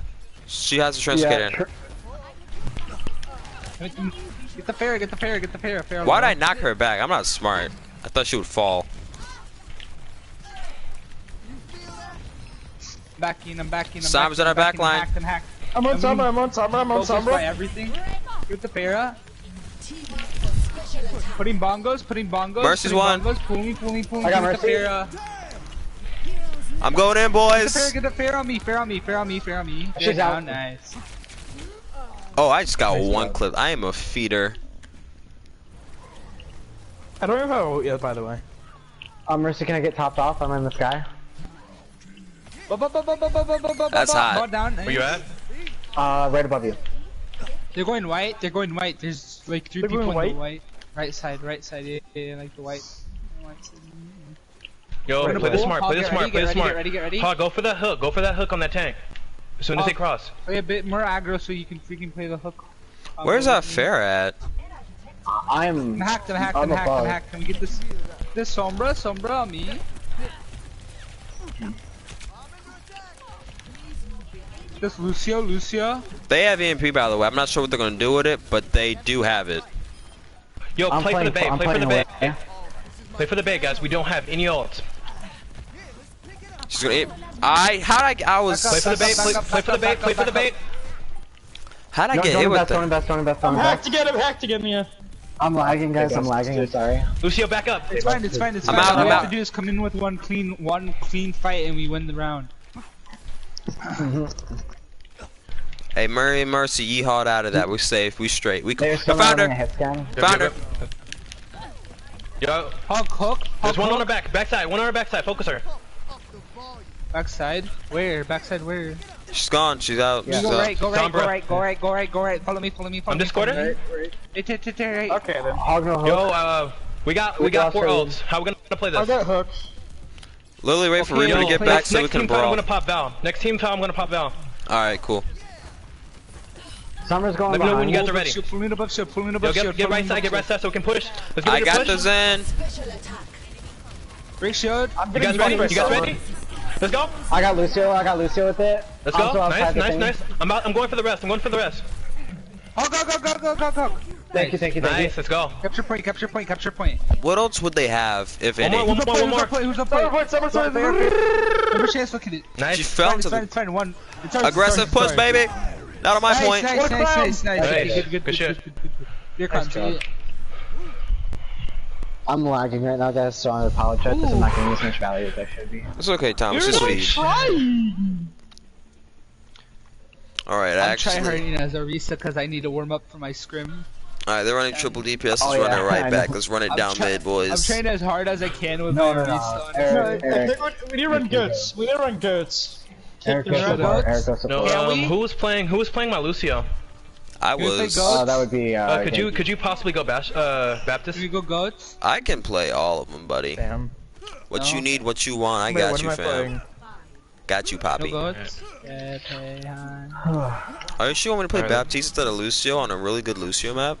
She has a translocator. Get the fair. Why'd I knock her back? I'm not smart. I thought she would fall. I'm backing. Sam's on our back line. I'm hacked. I'm on Focus by Sombra. everything. Get the Pharah. Putting bongos. Mercy's one. Pulling. I got Get the Mercy. Pharah. I'm going in, boys. Get the Pharah on me. She's There, out. Nice. Oh, I just got Nice one job. clip. I am a feeder. I don't have a yet, by the way. Mercy, can I get topped off? I'm in the sky. That's hot. Ball down. Where you at? Right above you. They're going white. They're going white. There's like 3 They're people going in white? the white. Right side. Yeah, like the white. Yo, We're in play the this pool. smart. Hog, Play this get smart. ready, Play this get smart. ready, get ready. Hog, go for that hook. Go for that hook on that tank. As soon as they Hog. cross. Play a bit more aggro so you can freaking play the hook. Where's that fair at? I'm I'm above. hacked. Can we get this Sombra on me? This Lucio. They have EMP, by the way. I'm not sure what they're gonna do with it, but they do have it. Yo, I'm play for the playing- bait. I'm Play for the playing bait. away. Play for the bait, guys. We don't have any ults. She's gonna hit. I was. Play for the bait. Play for the bait. Play for the bait. How'd I No, get don't hit with invest, don't that? invest, don't invest, don't I'm invest. hacked again, yeah. I'm lagging, guys. I'm lagging. I'm sorry. Lucio, back up. It's fine. I'm All out, we I'm have out. to do is come in with one clean fight and we win the round. Hey, Murray and Mercy, yeehawed out of that. We're safe. We straight. We There's I someone found running a her. hit scan. Found her. Yo, Hook. there's one on her back. Backside. One on her backside. Focus her. Backside. Where? Backside where? She's gone. She's out. Yeah. She's Go out. right. Go right. Follow me. I'm Discording. Right. Okay then. Hog no hook. Yo, we got 4 ults. How we gonna play I this? got hooks. Lily, wait for Okay, Reaper to yo, get play back so we Next can team fight, I'm brawl. gonna pop Val. Next team fight, I'm gonna pop Val. Alright, cool. Summer's going Let me know when behind. you guys are ready. Pull in above shield. Yo, get right side so we can push. Let's get I ready to got push. the Zen. Break shield. You guys ready? You guys ready? Let's go. I got Lucio with it. Let's go. Also outside the thing. Nice. I'm going for the rest. Go. Thank you. Nice. Let's go. Capture point. What else would they have, if any? One more. Who's up point? Number chance, look at it. Nice. She fell It's to fine, the it's fine. One. It's ours, aggressive it's ours, push, baby. Not on my point. Nice. Nice. Good shit. Here comes it. I'm lagging right now, guys, so I apologize because I'm not getting as much value as I should be. It's okay, Thomas. Just feed. Alright, I'm actually. tryharding as Arisa because I need to warm up for my scrim. Alright, they're running triple DPS. Let's Oh, run yeah, it right I back. know. Let's run it down mid, I'm boys. trying as hard as I can with No, my no, Arisa. Eric, We need to run goats. Eric, the go shit support. out. Eric, go No, support. Can we? who was playing my Lucio? I You wanna play was. Ghost? That would be. Could you possibly go Baptist? Can we go goats? I can play all of them, buddy. Damn. What No. you need, what you want, I Wait, got what you, am I fam. playing? Got you, No Poppy. goats? Okay, hi. Are you sure you want me to play Alright. Baptiste instead of Lucio on a really good Lucio map?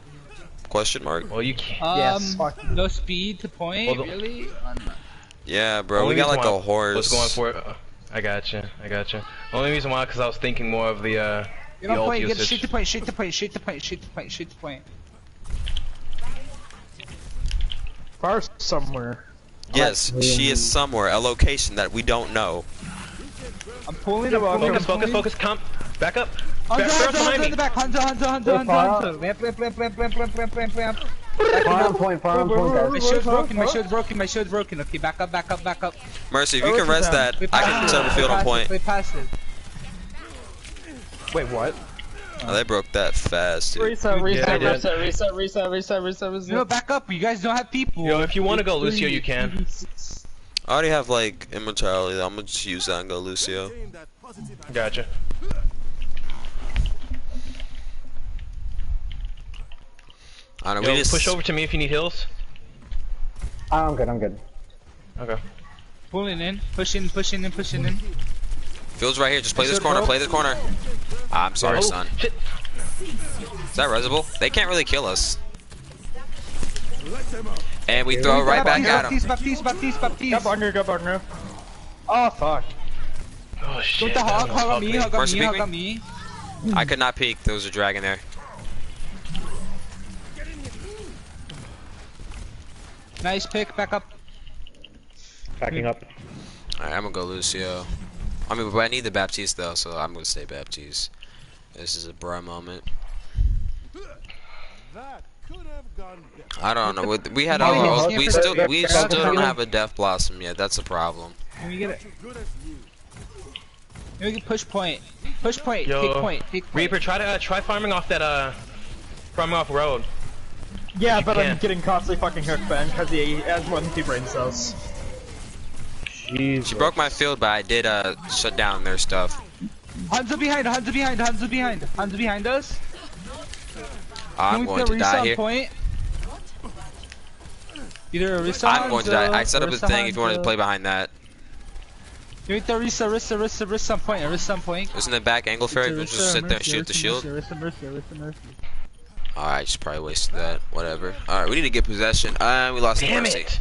Question mark. Well, you can't. Yes. No speed to point, Well, really? Yeah, bro. Only We got reason like a why I horse. was going for it. I gotcha. Only reason why, because I was thinking more of the Get on ult point, get usage. shoot the point. Far somewhere. Yes, she is somewhere, a location that we don't know. I'm pulling. Focus. Come. Back up. Hunter behind in me. the back. Hunter. Lamp. Far on point, guys. My shield's broken. Okay, back up. Mercy, if you can rest that, I can set the field on point. Play past it. Wait, what? Oh, they broke that fast, dude. Reset. No, back up. You guys don't have people. Yo, if you want to go Lucio, you can. I already have like immortality. I'm gonna just use that and go Lucio. Gotcha. I don't know. Yo, We just push over to me if you need heals. I'm good. Okay. Pulling in, pushing in. Field's right here. Just play this corner. Play this corner. I'm sorry, son. Shit. Is that resible? They can't really kill us. And we throw it right back at him. Baptiste. Got partner. Oh, fuck. Oh shit. With the hog on me, Mercy, peek hog on me. I could not peek. There was a dragon there. Nice pick, back up. Backing up. Alright, I'm gonna go Lucio. I mean, but I need the Baptiste though, so I'm gonna stay Baptiste. This is a bruh moment. I don't know. We had all our oath. We still don't have a Death Blossom yet. That's a problem. Can we get it? We can push point. Push point. Yo, Take point. Reaper, try farming off that farming off road. Yeah, you but I'm can't. getting constantly fucking hooked, Ben, because he has more than 2 brain cells. She broke my field, but I did shut down their stuff. Hanzo behind, Hanzo behind, Hanzo behind, Hanzo behind us. I'm going to die here. Point? Either Arisa, I'm going to die. I set up a Arisa, thing if you wanted to Hanzo. play behind that. Give me the Arisa on point, Arisa on point. Isn't the back angle fair? We'll just sit there and shoot the shield. Mercy. Alright, just probably wasted that. Whatever. Alright, we need to get possession. We lost the Damn mercy. it!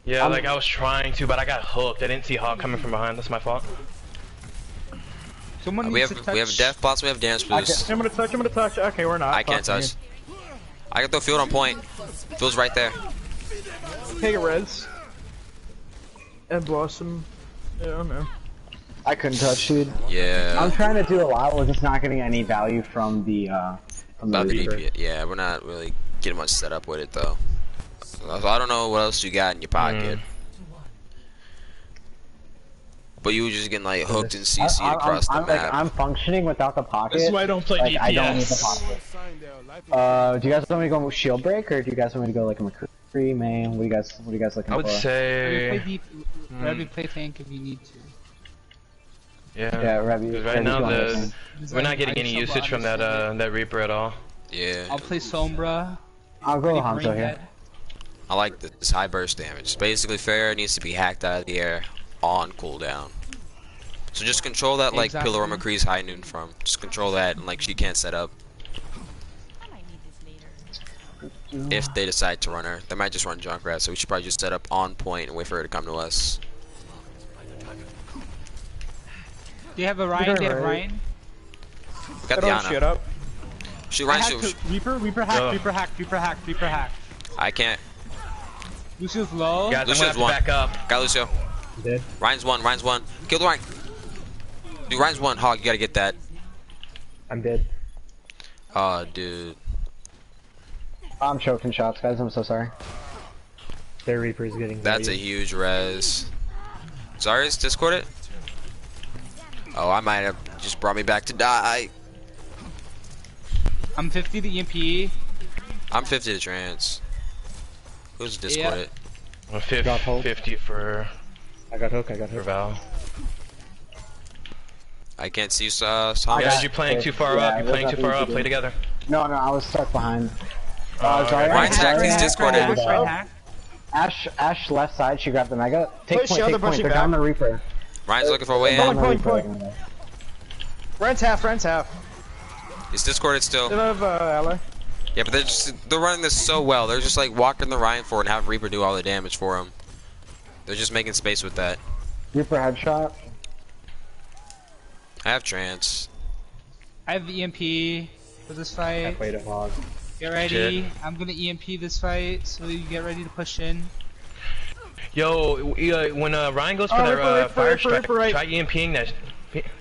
Yeah, like I was trying to, but I got hooked. I didn't see Hawk coming from behind. That's my fault. Someone We needs have to touch. we have death blocks, we have dance boost. I'm gonna touch. Okay, we're not. I can't Fuck me. touch. I got the field on point. Field's right there. Take a res. And Blossom. Yeah, man. I couldn't touch, dude. Yeah. I'm trying to do a lot. We're just not getting any value from the About the Reaper. DP. Yeah, we're not really getting much set up with it though. So I don't know what else you got in your pocket. But you were just getting like hooked and CC'd across the I'm, map. I'm functioning without the pocket. This is why I don't play like, DPS. I don't need the pocket. Do you guys want me to go shield break, or do you guys want me to go like a McCree main? What do you guys looking I would for? say. Maybe play tank if you need to. Yeah. Rebby. 'Cause right now Rebby's we're not getting any usage from that Reaper at all. Yeah. I'll play Sombra. I'll go Ready Hanzo for here. Ringhead. I like this high burst damage. Basically, Pharah needs to be hacked out of the air on cooldown. So just control that like Exactly. Pillar or McCree's high noon from. Just control that and like she can't set up. If they decide to run her, they might just run Junkrat. So we should probably just set up on point and wait for her to come to us. Do you have a Ryan? Do you have Ryan? We got I don't shit Diana. up. She I runs. hacked her. Reaper hacked. I can't. Lucius low. Guys, I'm Lucius gonna have to one. back up. Got Lucio. Dead. Ryan's one. Kill the Ryan. Dude, Ryan's one. Hog, you gotta get that. I'm dead. Oh, dude. I'm choking shots, guys. I'm so sorry. Their Reaper's getting That's a huge res. Zarya's Discord it? Oh, I might have just brought me back to die. I'm 50 the EMP. I'm 50 to trans. Who's Discord Yeah. it? I'm Got hold. 50 for I got hook. Val. I can't see I Thomas. got- Guys, you're playing too far Yeah, up. You're there's playing too nothing far you up. can Play do. together. No, I was stuck behind. Oh, sorry. Ryan's hacked, he's Sorry. Discorded. Ash left side, she grabbed the mega. Take Push point, the other take point. pushing They're back. down the Reaper. Ryan's looking for a way They're down in. the Point. Reaper. Rent's half. He's Discorded still. They don't have ally. Yeah, but they're running this so well. They're just like walking the Ryan forward and have Reaper do all the damage for him. They're just making space with that. Reaper headshot. I have trance. I have the EMP for this fight. Halfway to hog. Get ready. I'm gonna EMP this fight, so you get ready to push in. Yo, when Ryan goes for Oh, their Reaper, fire Reaper, strike, Reaper, right. try EMPing that.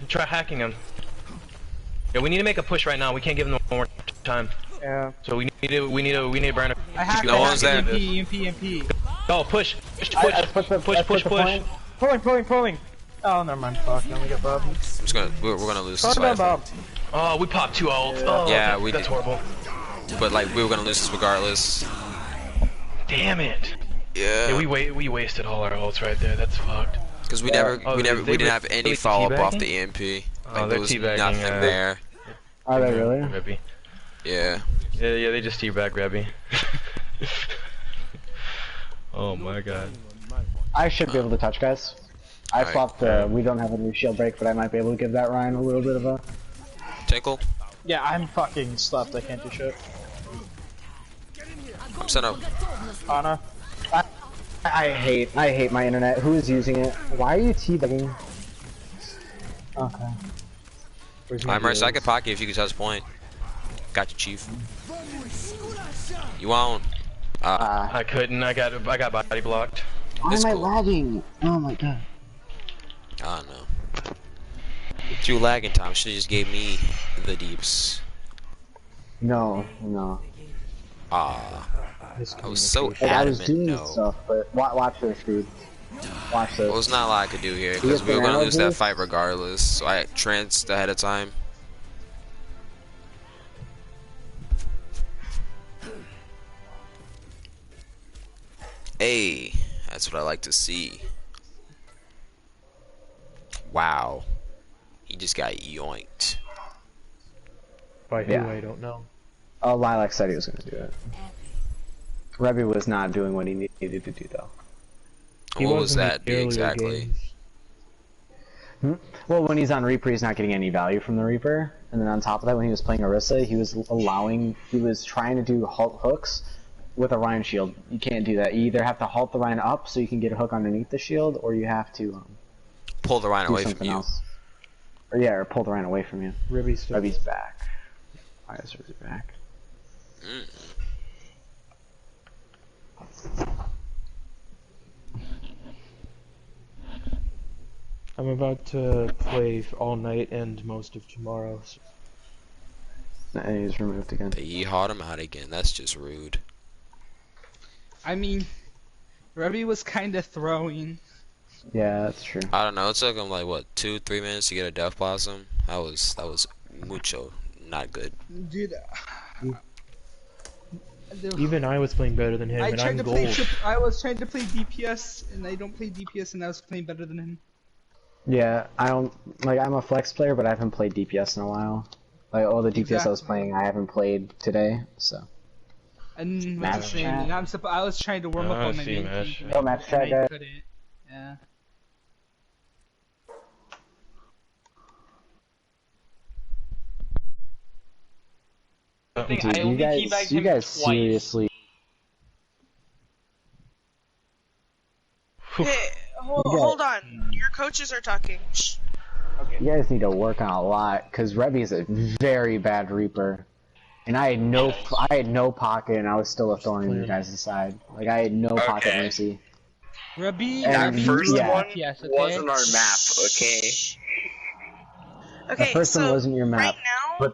Try hacking him. Yeah, we need to make a push right now. We can't give them one more time. Yeah. So we need to burn. I hacked No one's there. EMP. Oh, push. I put the point. Pulling. Oh, never mind. Fuck, now we get Bob. I'm just gonna we're gonna lose this Talk about fight. Bob. Oh, we popped 2 ults. Oh, Yeah, we that's did. horrible. But like we were gonna lose this regardless. Damn it. Yeah, Yeah. we wasted all our ults right there. That's fucked. Because we Oh, we they didn't have any really follow up off teabagging? the EMP. Oh, Like they're there was teabagging, nothing there. Are they really? Rebby. Yeah. Yeah, they just teabag Rebby. Oh my god. I should be able to touch, guys. I Alright. swapped. We don't have a new shield break, but I might be able to give that Ryan a little bit of a. Tinkle. Yeah, I'm fucking slept. I can't do shit. I'm sent up. Ana. I hate my internet. Who is using it? Why are you teabagging? Okay. I'm Mercy. I could pocket if you could touch point. Got you, Chief. You won't. I couldn't. I got body blocked. Why It's am I cool. lagging? Oh my god. I don't know. You lagging time. Should've just gave me the deeps. No. Ah. I was so Like, I was adamant doing no. stuff, but watch this, dude. Watch this. Well, there's not a lot I could do here You because get we were the gonna lose that analogy? fight regardless. So I tranced ahead of time. Hey, that's what I like to see. Wow. He just got yoinked. By who, Yeah. I don't know. Oh, Lilac said he was gonna do it. Rebby was not doing what he needed to do though. He What was in the that be earlier exactly? games. Well, when he's on Reaper, he's not getting any value from the Reaper, and then on top of that, when he was playing Orisa, he was trying to do halt hooks with a Ryan shield. You can't do that. You either have to halt the Ryan up so you can get a hook underneath the shield, or you have to Pull the Rhino do away from something you. else. Or yeah, or pull the Ryan away from you. Ribby's still. Rebby's back. Why is Rebby back? Mm. I'm about to play all night and most of tomorrow. So And he's removed again. They yeehawed him out again. That's just rude. I mean, Rebby was kind of throwing. Yeah, that's true. I don't know. It took him like what 2-3 minutes to get a Death Blossom. That was mucho not good. Dude. even I was playing better than him, and I'm gold. I was trying to play DPS, and I don't play DPS, and I was playing better than him. Yeah, I don't like. I'm a flex player, but I haven't played DPS in a while. Like all the DPS I was playing, I haven't played today, so. And Match what's the name? chat. And I was trying to warm up on my main match team, chat. Oh, match chat, and I guys. couldn't. Yeah. I think Dude, I only teabagged him you guys twice. seriously. Hey, hold on. Your coaches are talking. Shh. You guys need to work on a lot, cause Rebby is a very bad Reaper, and I had no pocket, and I was still a thorn in you guys' side. Like I had no pocket Okay. mercy. Rebby, And That first yeah. one yes, okay? wasn't our map, okay? Okay, The first so one wasn't your map, right now,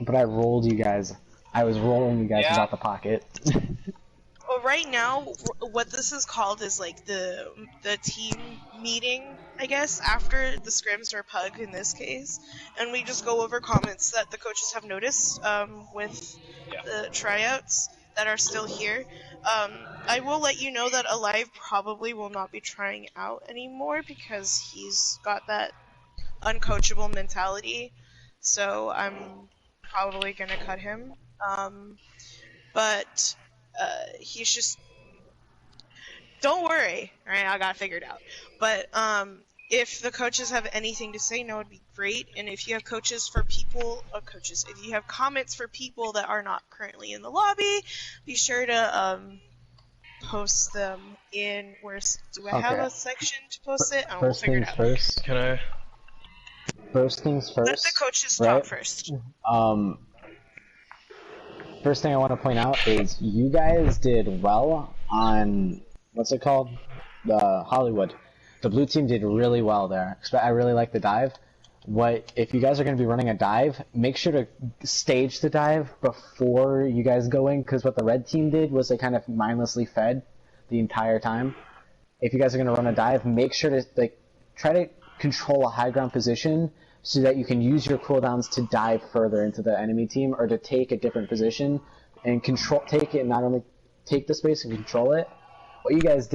but I rolled you guys. I was rolling you guys Yeah. without the pocket. well, right now, what this is called is like the team meeting, I guess, after the scrims or pug in this case, and we just go over comments that the coaches have noticed with the tryouts that are still here. I will let you know that Alive probably will not be trying out anymore because he's got that uncoachable mentality, so I'm probably gonna cut him. But he's just, don't worry, alright, I got it figured out. But if the coaches have anything to say, no, it'd be great. And if you have if you have comments for people that are not currently in the lobby, be sure to post them in, do I have Okay. a section to post it? I will First figure it things out. first. Can I? First things Let first. the coaches right? talk first. First thing I want to point out is you guys did well on what's it called, the Hollywood. The blue team did really well there. I really like the dive. If you guys are going to be running a dive, make sure to stage the dive before you guys go in, because what the red team did was they kind of mindlessly fed the entire time. If you guys are going to run a dive, make sure to try to control a high ground position so that you can use your cooldowns to dive further into the enemy team or to take a different position and not only take the space and control it. What you guys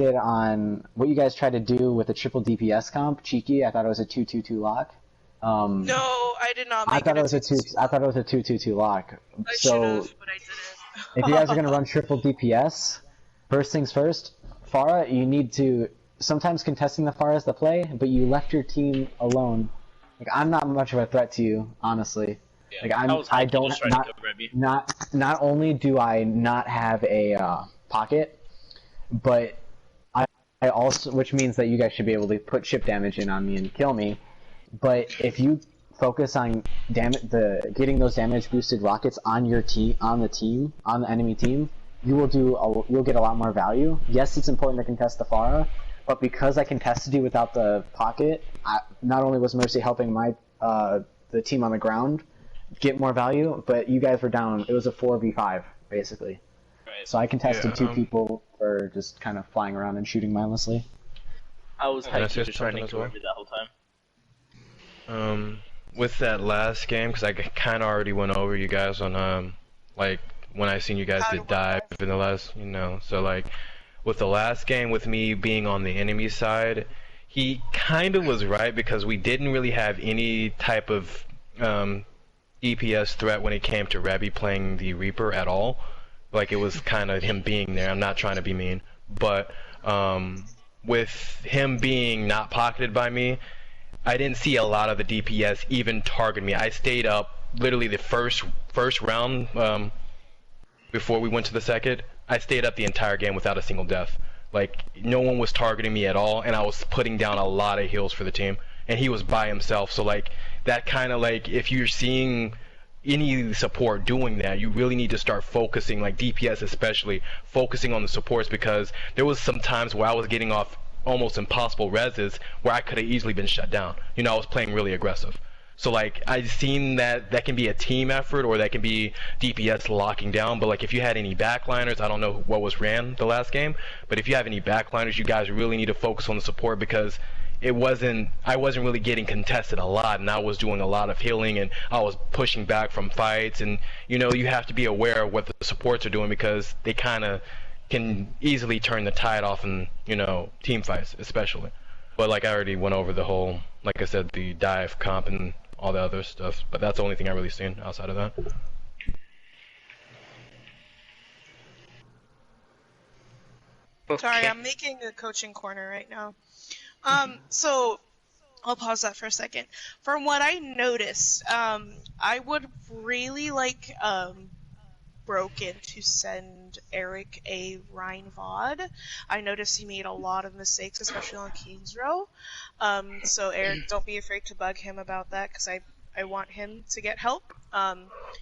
tried to do with the triple DPS comp, cheeky. I thought it was a 2-2-2 lock. No, I did not I make thought it it was a 2-2-2 lock. I So should've, but I didn't. if you guys are gonna run triple DPS, first things first, Pharah, you need to sometimes contesting the Pharah is the play, but you left your team alone. Like I'm not much of a threat to you, honestly. Yeah, Like I don't not only do I not have a pocket, but I also, which means that you guys should be able to put chip damage in on me and kill me. But if you focus on getting those damage boosted rockets on your on the enemy team, you'll get a lot more value. Yes, it's important to contest the Pharah, but because I contested you without the pocket, not only was Mercy helping the team on the ground get more value, but you guys were down. It was a 4v5 basically. Right. So I contested two people for just kind of flying around and shooting mindlessly. I was Can I say just trying to something as kill well? Rebby that whole time. With that last game, because I kind of already went over you guys on like when I seen you guys did dive in the last, so like with the last game, with me being on the enemy side, he kind of was right because we didn't really have any type of DPS threat when it came to Rebby playing the Reaper at all. Like, it was kind of him being there. I'm not trying to be mean, but with him being not pocketed by me, I didn't see a lot of the DPS even target me. I stayed up literally the first round before we went to the second. I stayed up the entire game without a single death. Like, no one was targeting me at all, and I was putting down a lot of heals for the team. And he was by himself, so like, that kind of like, if you're seeing any support doing that, you really need to start focusing, like DPS especially, focusing on the supports, because there was some times where I was getting off almost impossible reses where I could have easily been shut down. You know, I was playing really aggressive. So like, I've seen that can be a team effort, or that can be DPS locking down, but like, if you had any backliners, I don't know what was ran the last game, but if you have any backliners, you guys really need to focus on the support, because I wasn't really getting contested a lot, and I was doing a lot of healing, and I was pushing back from fights, and you know, you have to be aware of what the supports are doing, because they kind of can easily turn the tide off in, you know, team fights especially. But like, I already went over the whole, like I said, the dive comp and all the other stuff, but that's the only thing I really seen outside of that. Okay. Sorry, I'm making a coaching corner right now. So I'll pause that for a second. From what I noticed, I would really like Broken to send Eric a Rhine VOD. I noticed he made a lot of mistakes, especially on Kings Row. So Eric, don't be afraid to bug him about that, because I want him to get help.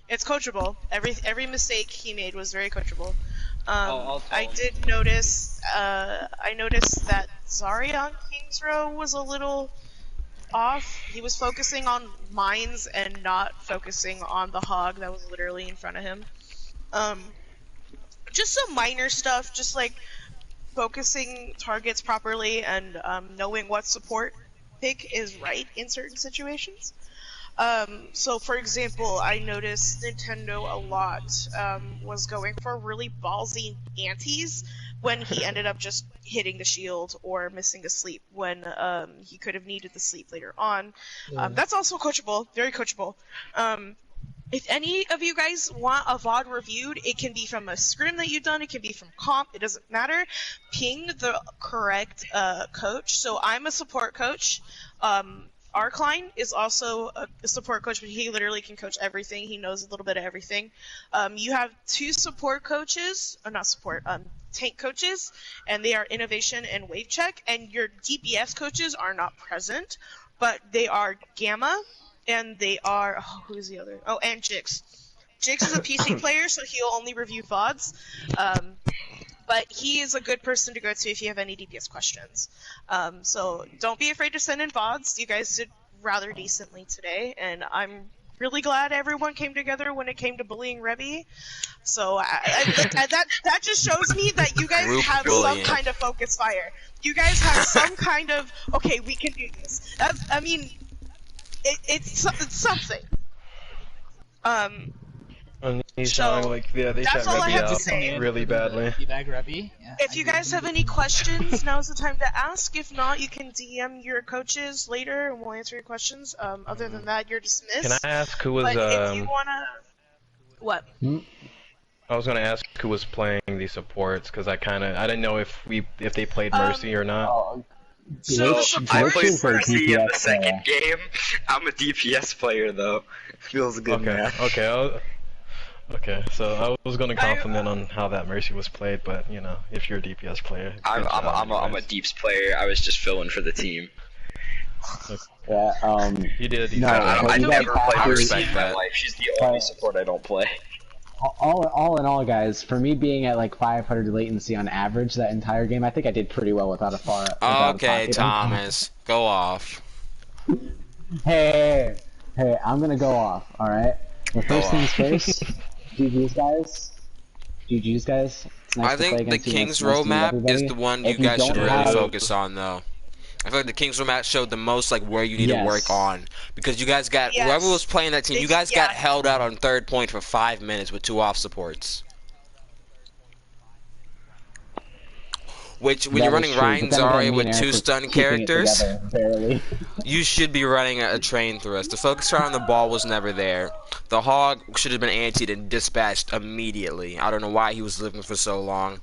It's coachable. Every mistake he made was very coachable. I did notice. I noticed that Zarya on Kings Row was a little off. He was focusing on mines and not focusing on the hog that was literally in front of him. Just some minor stuff, just like focusing targets properly and knowing what support pick is right in certain situations. So for example, I noticed Nintendo a lot was going for really ballsy antis when he ended up just hitting the shield or missing a sleep when he could have needed the sleep later on. That's also coachable, very coachable. If any of you guys want a VOD reviewed, it can be from a scrim that you've done, it can be from comp, it doesn't matter. Ping the correct coach. So I'm a support coach. Arcline is also a support coach, but he literally can coach everything. He knows a little bit of everything. You have two support coaches, or not support, tank coaches, and they are Innovation and Wave Check, and your DPS coaches are not present, but they are Gamma, and they are, who's the other? Oh, and Jix. Jix is a PC player, so he'll only review VODs. But he is a good person to go to if you have any DPS questions. So don't be afraid to send in VODs. You guys did rather decently today, and I'm really glad everyone came together when it came to bullying Rebby. So that just shows me that you guys have some kind of focus fire. You guys have some kind of, okay, we can do this. I mean, it's something. And he's So, sounding like, yeah, they that's shut all I Rebby have to out say. really badly. Teabag Rebby. Yeah, If you guys have any questions, now's the time to ask. If not, you can DM your coaches later, and we'll answer your questions. Other than that, you're dismissed. Can I ask who was, But if you wanna, what? I was gonna ask who was playing the supports, because I didn't know if they played Mercy or not. So I Glitch played is a Mercy in the DPS second player. game. I'm a DPS player though. Feels good, man. Okay, so I was gonna compliment on how that Mercy was played, but you know, if you're a DPS player, I'm a Deeps player. I was just filling for the team. Yeah, You did a decent No, job. but I you never guys played have Mercy to- in my life. She's the only support I don't play. all in all, guys, for me being at like 500 latency on average that entire game, I think I did pretty well without a far. Okay, Thomas, go off. Hey, I'm gonna go off. All right. But first things first. GG's guys. It's nice I to play think the against you. Kings Nice Row to meet map is everybody. the one you If guys don't should really have- focus on, though. I feel like the Kings Row map showed the most like where you need to work on, because you guys got whoever was playing that team, you guys got held out on third point for 5 minutes with 2 off supports. Which, when That you're is running true, Ryan but then again, Zarya me with and Eric 2 were stun keeping it characters, together, barely. you should be running a train through us. The focus on the ball was never there. The Hog should have been antied and dispatched immediately. I don't know why he was living for so long.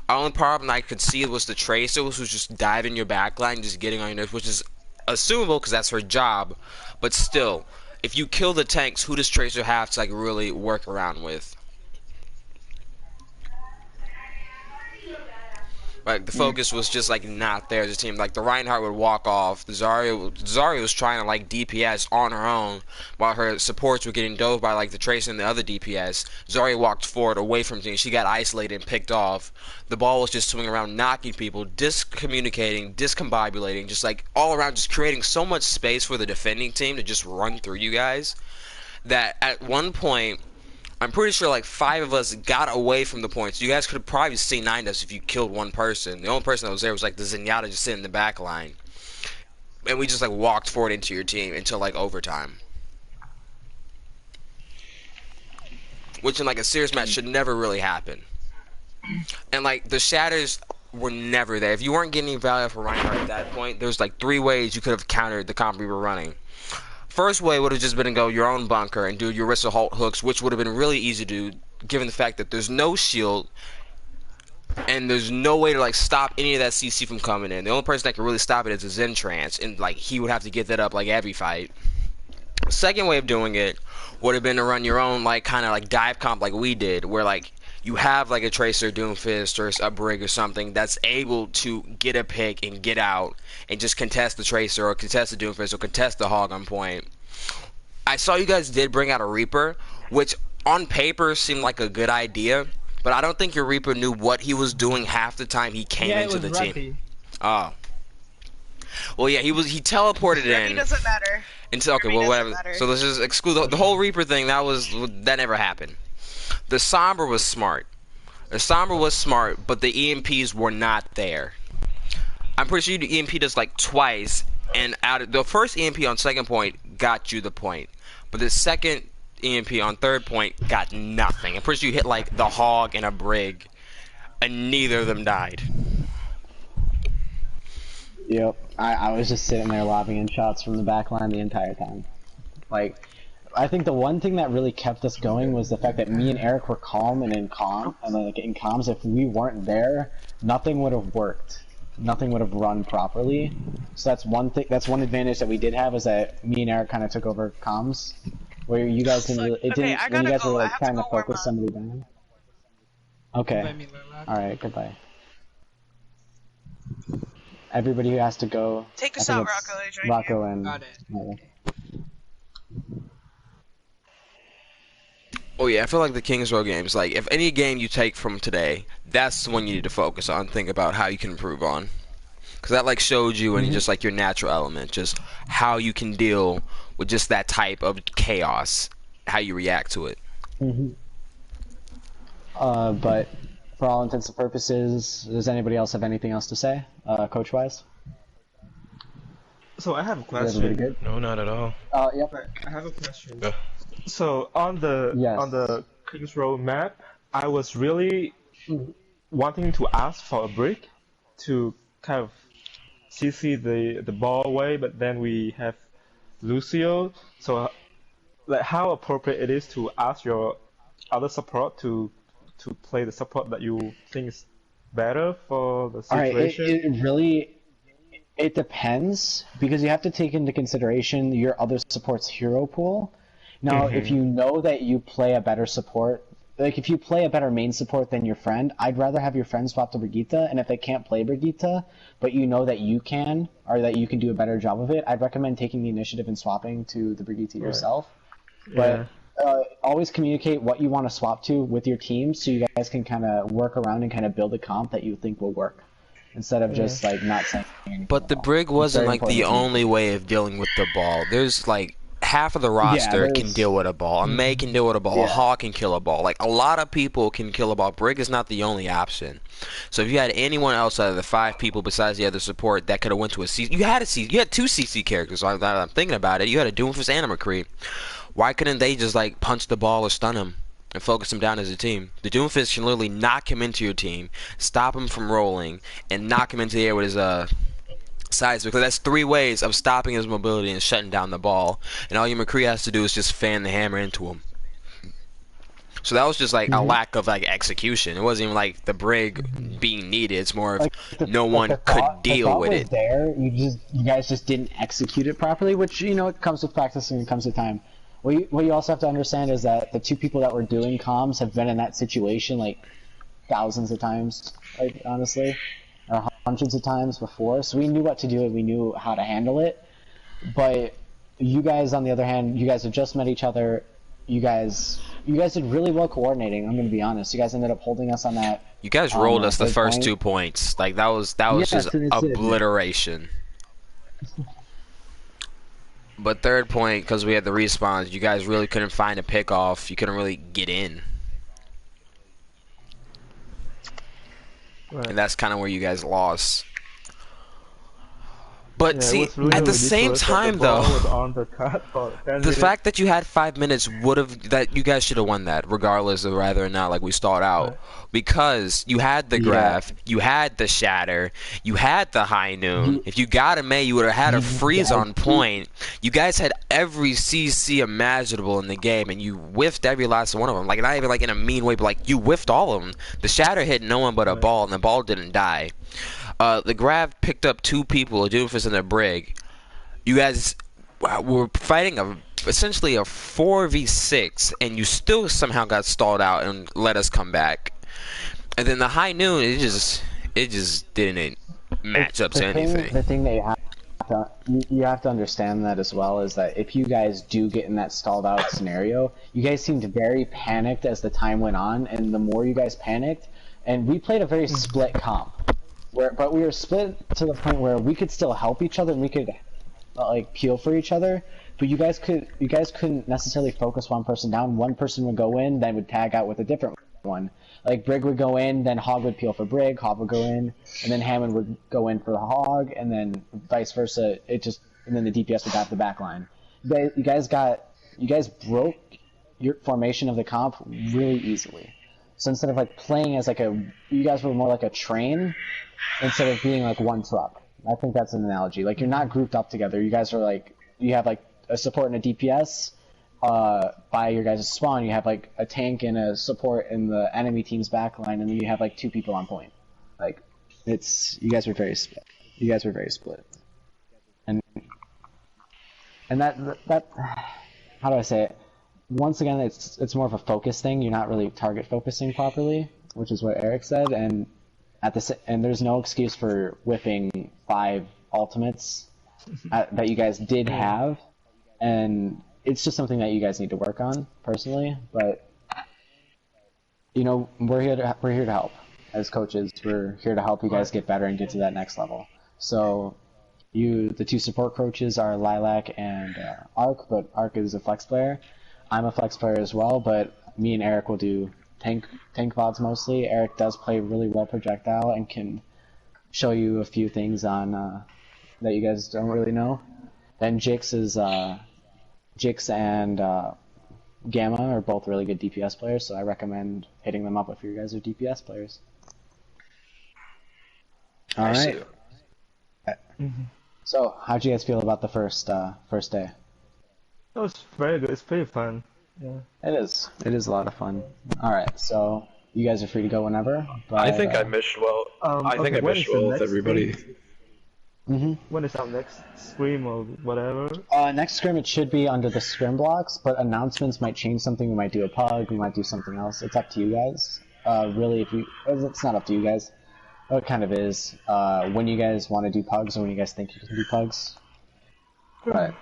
The only problem I could see was the Tracer, which was just diving your backline, just getting on your nerves, which is assumable because that's her job. But still, if you kill the tanks, who does Tracer have to like really work around with? Like, the focus was just, like, not there as a team. Like, the Reinhardt would walk off. The Zarya was trying to, like, DPS on her own while her supports were getting dove by, like, the Tracer and the other DPS. Zarya walked forward away from team. She got isolated and picked off. The ball was just swinging around, knocking people, discommunicating, discombobulating, just, like, all around, just creating so much space for the defending team to just run through you guys that at one point, I'm pretty sure like 5 of us got away from the points. You guys could have probably C9'd us if you killed one person. The only person that was there was like the Zenyatta just sitting in the back line. And we just like walked forward into your team until like overtime. Which in like a serious match should never really happen. And like the shatters were never there. If you weren't getting any value for Reinhardt at that point, there's like 3 ways you could have countered the comp we were running. First way would have just been to go your own bunker and do your Orisa halt hooks, which would have been really easy to do, given the fact that there's no shield and there's no way to like stop any of that CC from coming in. The only person that can really stop it is a Zen Trance, and like he would have to get that up like every fight. Second way of doing it would have been to run your own like kind of like dive comp like we did, where like you have like a Tracer, Doomfist, or a Brig or something that's able to get a pick and get out and just contest the Tracer or contest the Doomfist or contest the Hog on point. I saw you guys did bring out a Reaper, which on paper seemed like a good idea, but I don't think your Reaper knew what he was doing half the time he came into the team. Oh. Well, yeah, he teleported in. Rebby doesn't matter. Okay, well, whatever. So let's just exclude the whole Reaper thing. That never happened. The Sombra was smart. The Sombra was smart, but the EMPs were not there. I'm pretty sure you EMP'd us like twice, and the first EMP on second point got you the point, but the second EMP on third point got nothing. I'm pretty sure you hit like the Hog and a Brig, and neither of them died. Yep, I was just sitting there lobbing in shots from the back line the entire time. Like, I think the one thing that really kept us going was the fact that me and Eric were calm and in comms. If we weren't there, nothing would have worked. Nothing would have run properly. So that's one thing. That's one advantage that we did have, is that me and Eric kind of took over comms, where you guys didn't. Really, it didn't. When you guys were like trying to focus somebody down. Okay. All right. Goodbye. Everybody who has to go. Take us out, Rocco. Rocco and. Got it. Oh yeah, I feel like the Kings Row games, like if any game you take from today, that's the one you need to focus on, think about how you can improve on. Because that like showed you and just like your natural element, just how you can deal with just that type of chaos, how you react to it. But for all intents and purposes, does anybody else have anything else to say, coach-wise? So I have a question. Is everybody good? No, not at all. Yep. I have a question. Go. So on the Kings Row map, I was really wanting to ask for a break to kind of CC the ball away, but then we have Lucio. So like how appropriate it is to ask your other support to play the support that you think is better for the situation? Alright, it depends, because you have to take into consideration your other support's hero pool. Now, if you know that you play a better support, like if you play a better main support than your friend, I'd rather have your friend swap to Brigitte, and if they can't play Brigitte, but you know that you can, or that you can do a better job of it, I'd recommend taking the initiative and swapping to the Brigitte yourself. But always communicate what you want to swap to with your team, so you guys can kind of work around and kind of build a comp that you think will work, instead of just like not saying anything. But the Brig wasn't like the only way of dealing with the ball. There's like half of the roster can deal with a ball. A Mei can deal with a ball. A Hawk can kill a ball. Like a lot of people can kill a ball. Brig is not the only option. So if you had anyone else out of the 5 people besides the other support that could have went to a CC, you had 2 CC characters. I'm thinking about it. You had a Doomfist and a McCree. Why couldn't they just like punch the ball or stun him? and focus him down as a team. The Doomfist can literally knock him into your team, stop him from rolling, and knock him into the air with his sides, because that's 3 ways of stopping his mobility and shutting down the ball. And all your McCree has to do is just fan the hammer into him. So that was just like a lack of like execution. It wasn't even like the Brig being needed. It's more of Like, no one could deal with it. There, you guys just didn't execute it properly, which it comes with practice and it comes with time. What you also have to understand is that the 2 people that were doing comms have been in that situation like thousands of times, like honestly, or hundreds of times before. So we knew what to do and we knew how to handle it. But you guys, on the other hand, you guys have just met each other. You guys did really well coordinating. I'm going to be honest. You guys ended up holding us on that. You guys rolled us the first 2 points. Like that was just obliteration. But third point, because we had the respawns, you guys really couldn't find a pick off. You couldn't really get in. Right. And that's kind of where you guys lost. But Yeah, see, really at the same ridiculous that time the ball though, was on the cut for 10 the minutes. fact that you had 5 minutes that you guys should have won that, regardless of whether or not like we start out, because you had the graph, you had the shatter, you had the high noon. If you got a May, you would have had a freeze on point. You guys had every CC imaginable in the game, and you whiffed every last one of them. Like not even like in a mean way, but like you whiffed all of them. The shatter hit no one but a ball, and the ball didn't die. The Grav picked up 2 people, a Doomfist and a Brig. You guys were fighting essentially a 4v6, and you still somehow got stalled out and let us come back. And then the high noon, it just didn't match up to anything. The thing that you have to understand that as well is that if you guys do get in that stalled out scenario, you guys seemed very panicked as the time went on, and the more you guys panicked, and we played a very split comp. But we were split to the point where we could still help each other and we could like peel for each other, but you guys couldn't necessarily focus one person down. One person would go in, then would tag out with a different one. Like Brig would go in, then Hog would peel for Brig, Hog would go in, and then Hammond would go in for the Hog, and then vice versa. And then the DPS would have the back line. You guys broke your formation of the comp really easily. So instead of like playing as you guys were more like a train instead of being like one truck. I think that's an analogy. Like you're not grouped up together. You guys are like, you have like a support and a DPS by your guys' spawn. You have like a tank and a support in the enemy team's backline, and then you have like 2 people on point. Like you guys were very split. And that how do I say it? Once again, it's more of a focus thing. You're not really target focusing properly, which is what Eric said, and there's no excuse for whipping 5 ultimates that you guys did have, and it's just something that you guys need to work on personally. But we're here to help as coaches. We're here to help you guys get better and get to that next level. So the 2 support coaches are Lilac and Ark, but Ark is a flex player. I'm a flex player as well, but me and Eric will do tank VODs mostly. Eric does play really well projectile and can show you a few things on that you guys don't really know. Then Jix and Gamma are both really good DPS players, so I recommend hitting them up if you guys are DPS players. All right. So, how'd you guys feel about the first day? That was very good. It's pretty fun. Yeah. It is. It is a lot of fun. All right, so you guys are free to go whenever. But, I think I meshed well. I think I meshed well with everybody. When is our next scrim or whatever? Next scrim it should be under the scrim blocks, but announcements might change something. We might do a pug. We might do something else. It's up to you guys. Really, it's not up to you guys. It kind of is. When you guys want to do pugs or when you guys think you can do pugs. But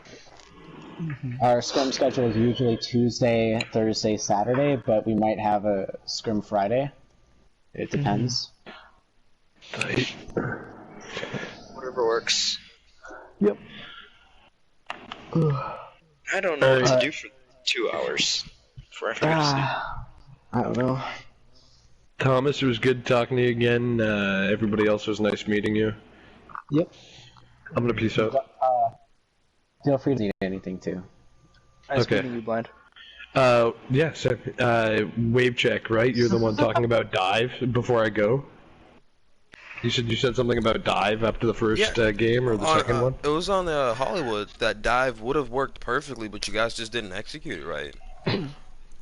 our scrim schedule is usually Tuesday, Thursday, Saturday, but we might have a scrim Friday. It depends. Whatever works. Yep. I don't know what to do for 2 hours before I forget to sleep. I don't know. Thomas, it was good talking to you again. Everybody else was nice meeting you. Yep. I'm gonna peace out. Feel free to need anything too. Nice meeting you, Blind. Yeah, so, wave check, right? You're the one talking about dive before I go. You said something about dive after the first game or the second one? It was on the Hollywood. That dive would have worked perfectly, but you guys just didn't execute it right.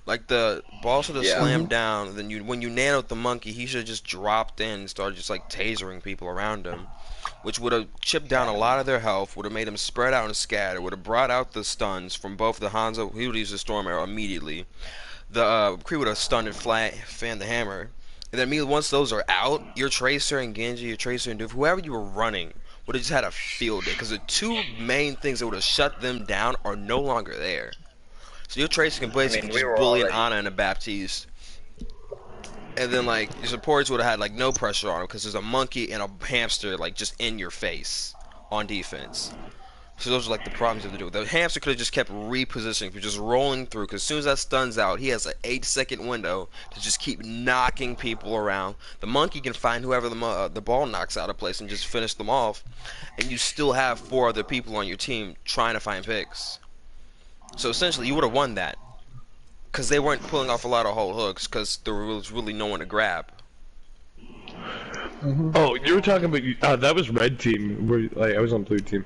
Like the ball should have slammed down. Then when you nanoed the monkey, he should have just dropped in and started just like tasering people around him, which would have chipped down a lot of their health. Would have made them spread out and scatter. Would have brought out the stuns from both the Hanzo. He would use the storm arrow immediately. The Kree would have stunned and fanned the hammer. And then immediately once those are out, your Tracer and Genji, your Tracer and Doof, whoever you were running, would have just had a field day. Because the two main things that would have shut them down are no longer there. So your Tracer can basically just bully an Ana and a Baptiste. And then like your supports would have had like no pressure on them because there's a monkey and a hamster like just in your face on defense. So those are like the problems you have to do. The hamster could have just kept repositioning, just rolling through. Because as soon as that stun's out, he has an 8-second window to just keep knocking people around. The monkey can find whoever the ball knocks out of place and just finish them off. And you still have 4 other people on your team trying to find picks. So essentially, you would have won that. Because they weren't pulling off a lot of whole hooks. Because there was really no one to grab. Oh, you were talking about that was red team. I was on blue team.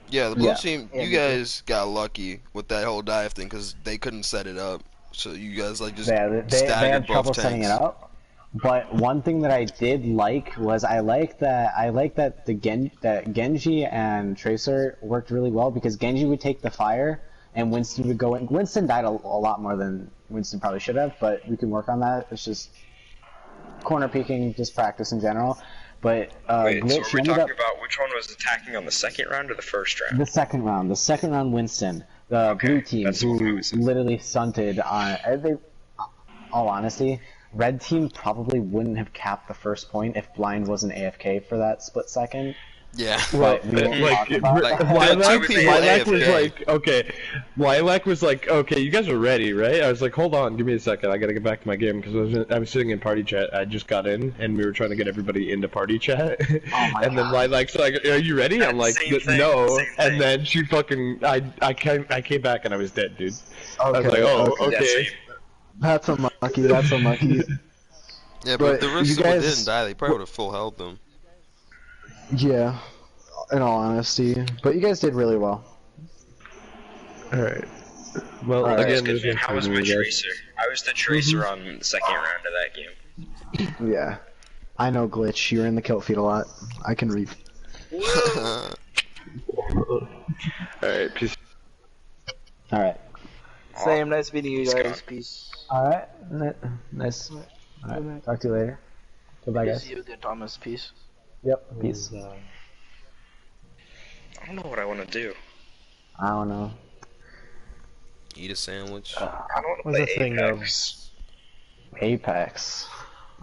Yeah, the blue team, you guys got lucky with that whole dive thing because they couldn't set it up. So you guys like just they both had trouble tanks. setting it up. But one thing that I did like was I like that Genji and Tracer worked really well because Genji would take the fire and Winston would go in. Winston died a lot more than Winston probably should have, but we can work on that. It's just corner peeking, just practice in general. But wait, Glitch, so are we ended talking up about which one was attacking on the second round or the first round? the second round, Winston, the blue team who literally stunted on. All honesty, red team probably wouldn't have capped the first point if Blind wasn't AFK for that split second. Yeah. But we won't talk about that. Lilac was like, okay. Lilac was like, okay, you guys are ready, right? I was like, hold on, give me a second. I gotta get back to my game because I was sitting in party chat. I just got in and we were trying to get everybody into party chat. And then Lilac's like, are you ready? I'm like, no. And then she fucking, I came back and I was dead, dude. I was like, oh, okay. That's unlucky. That's unlucky. Yeah, but if the rest of them didn't die, they probably would have full held them. Yeah, in all honesty. But you guys did really well. Alright. Well, again, how was my Tracer? I was the Tracer on the second round of that game. Yeah. I know, Glitch. You're in the kill feed a lot. I can read. Alright, peace. Alright. Same, nice meeting you guys. Peace. Alright. Nice. Alright, talk to you later. Goodbye, guys. See you again, Thomas. Peace. Yep, peace. I don't know what I want to do. I don't know. Eat a sandwich. I don't want to What's play the thing Apex. Apex.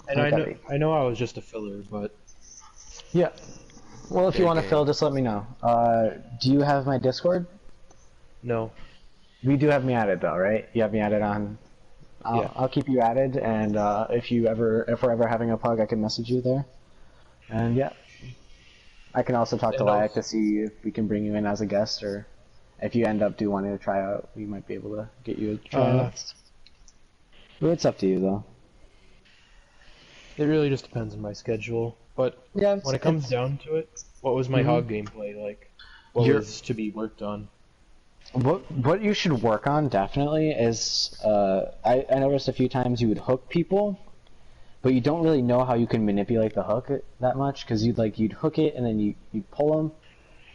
And I know I was just a filler, but yeah. Well, if you want to fill, just let me know. Do you have my Discord? no. You do have me added though, right? You have me added on. I'll keep you added, and if we're ever having a pug, I can message you there. And yeah, I can also talk to Lilac to see if we can bring you in as a guest, or if you end up wanting to try out, we might be able to get you a try out. But it's up to you though. It really just depends on my schedule. But yeah, when it comes down to it, what was my hog gameplay like? What was to be worked on? What you should work on definitely is I noticed a few times you would hook people, but you don't really know how you can manipulate the hook that much because you'd hook it and then you'd pull them,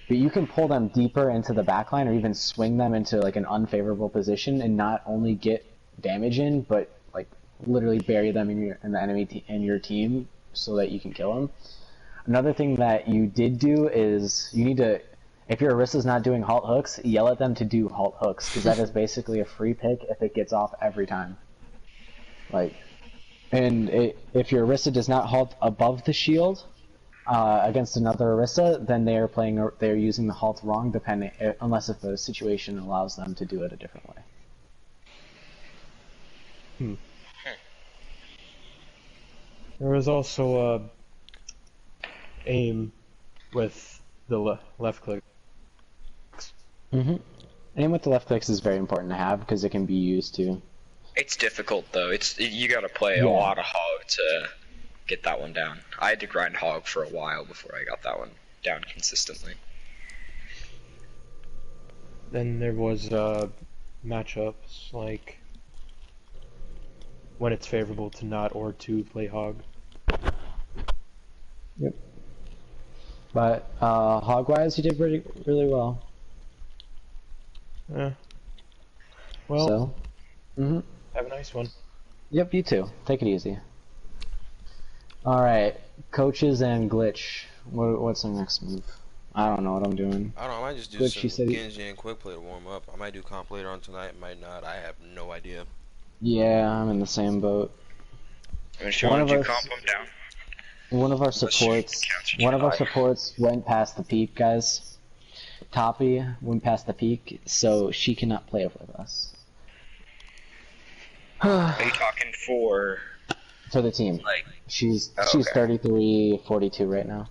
but you can pull them deeper into the backline or even swing them into like an unfavorable position and not only get damage in, but like literally bury them in the enemy in your team so that you can kill them. Another thing that you did do is you need to, if your Orisa's not doing halt hooks, yell at them to do halt hooks because that is basically a free pick if it gets off every time. And if your Orisa does not halt above the shield against another Orisa, then they're using the halt wrong, unless if the situation allows them to do it a different way. There was also aim with the left click. Aim with the left clicks is very important to have because it can be used to. It's difficult though. You gotta play a lot of Hog to get that one down. I had to grind Hog for a while before I got that one down consistently. Then there was matchups like when it's favorable to not or to play Hog. Yep. But Hog-wise, you did really well. Yeah. Well. So. Mhm. Have a nice one. Yep, you too. Take it easy. Alright, coaches and Glitch. What's the next move? I don't know what I'm doing. I don't know, I might just do Glitch, some Genji and quick play to warm up. I might do comp later on tonight, might not. I have no idea. Yeah, I'm in the same boat. One of us, comp them down. One of our supports went past the peak, guys. Toppy went past the peak, so she cannot play with us. Are you talking for the team? Like, she's okay. 33-42 right now.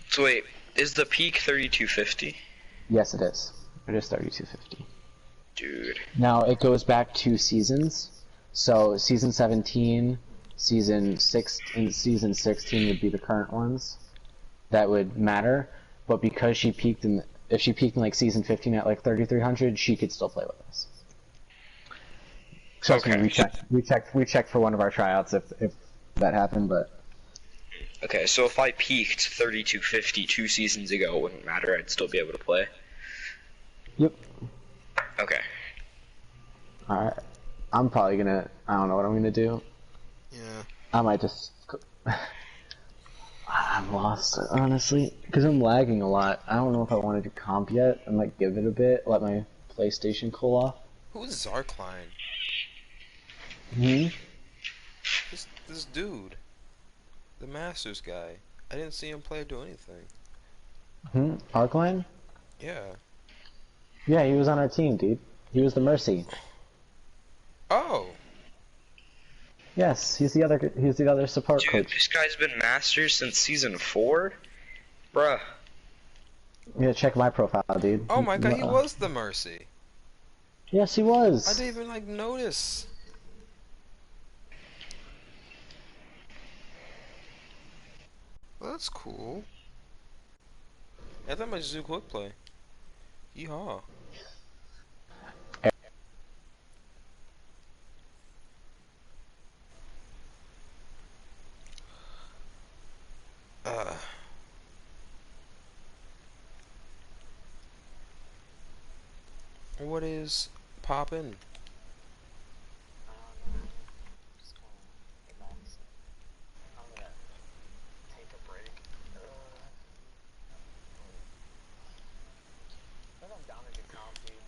So wait, is the peak 3250? Yes, it is. It is 3250. Dude. Now it goes back 2 seasons. So season 17, season 6, and season 16 would be the current ones that would matter. But because if she peaked in like season 15 at like 3300, she could still play with us. Trust me, we checked for one of our tryouts if that happened, but. Okay, so if I peaked 3250 2 seasons ago, it wouldn't matter. I'd still be able to play. Yep. Okay. All right. I'm probably gonna. I don't know what I'm gonna do. Yeah. I might just. I'm lost, honestly, because I'm lagging a lot. I don't know if I want to do comp yet. I might give it a bit, let my PlayStation cool off. Who's Zarkline? Hmm? This dude. The Masters guy. I didn't see him play or do anything. Arcline? Yeah. Yeah, he was on our team, dude. He was the Mercy. Oh. Yes, he's the other support coach. Dude, this guy's been Masters since season 4? Bruh. Yeah, check my profile, dude. Oh my god, he was the Mercy. Yes, he was. I didn't even notice. Well, that's cool. I thought I might just do quick play. Yeehaw. What is poppin'?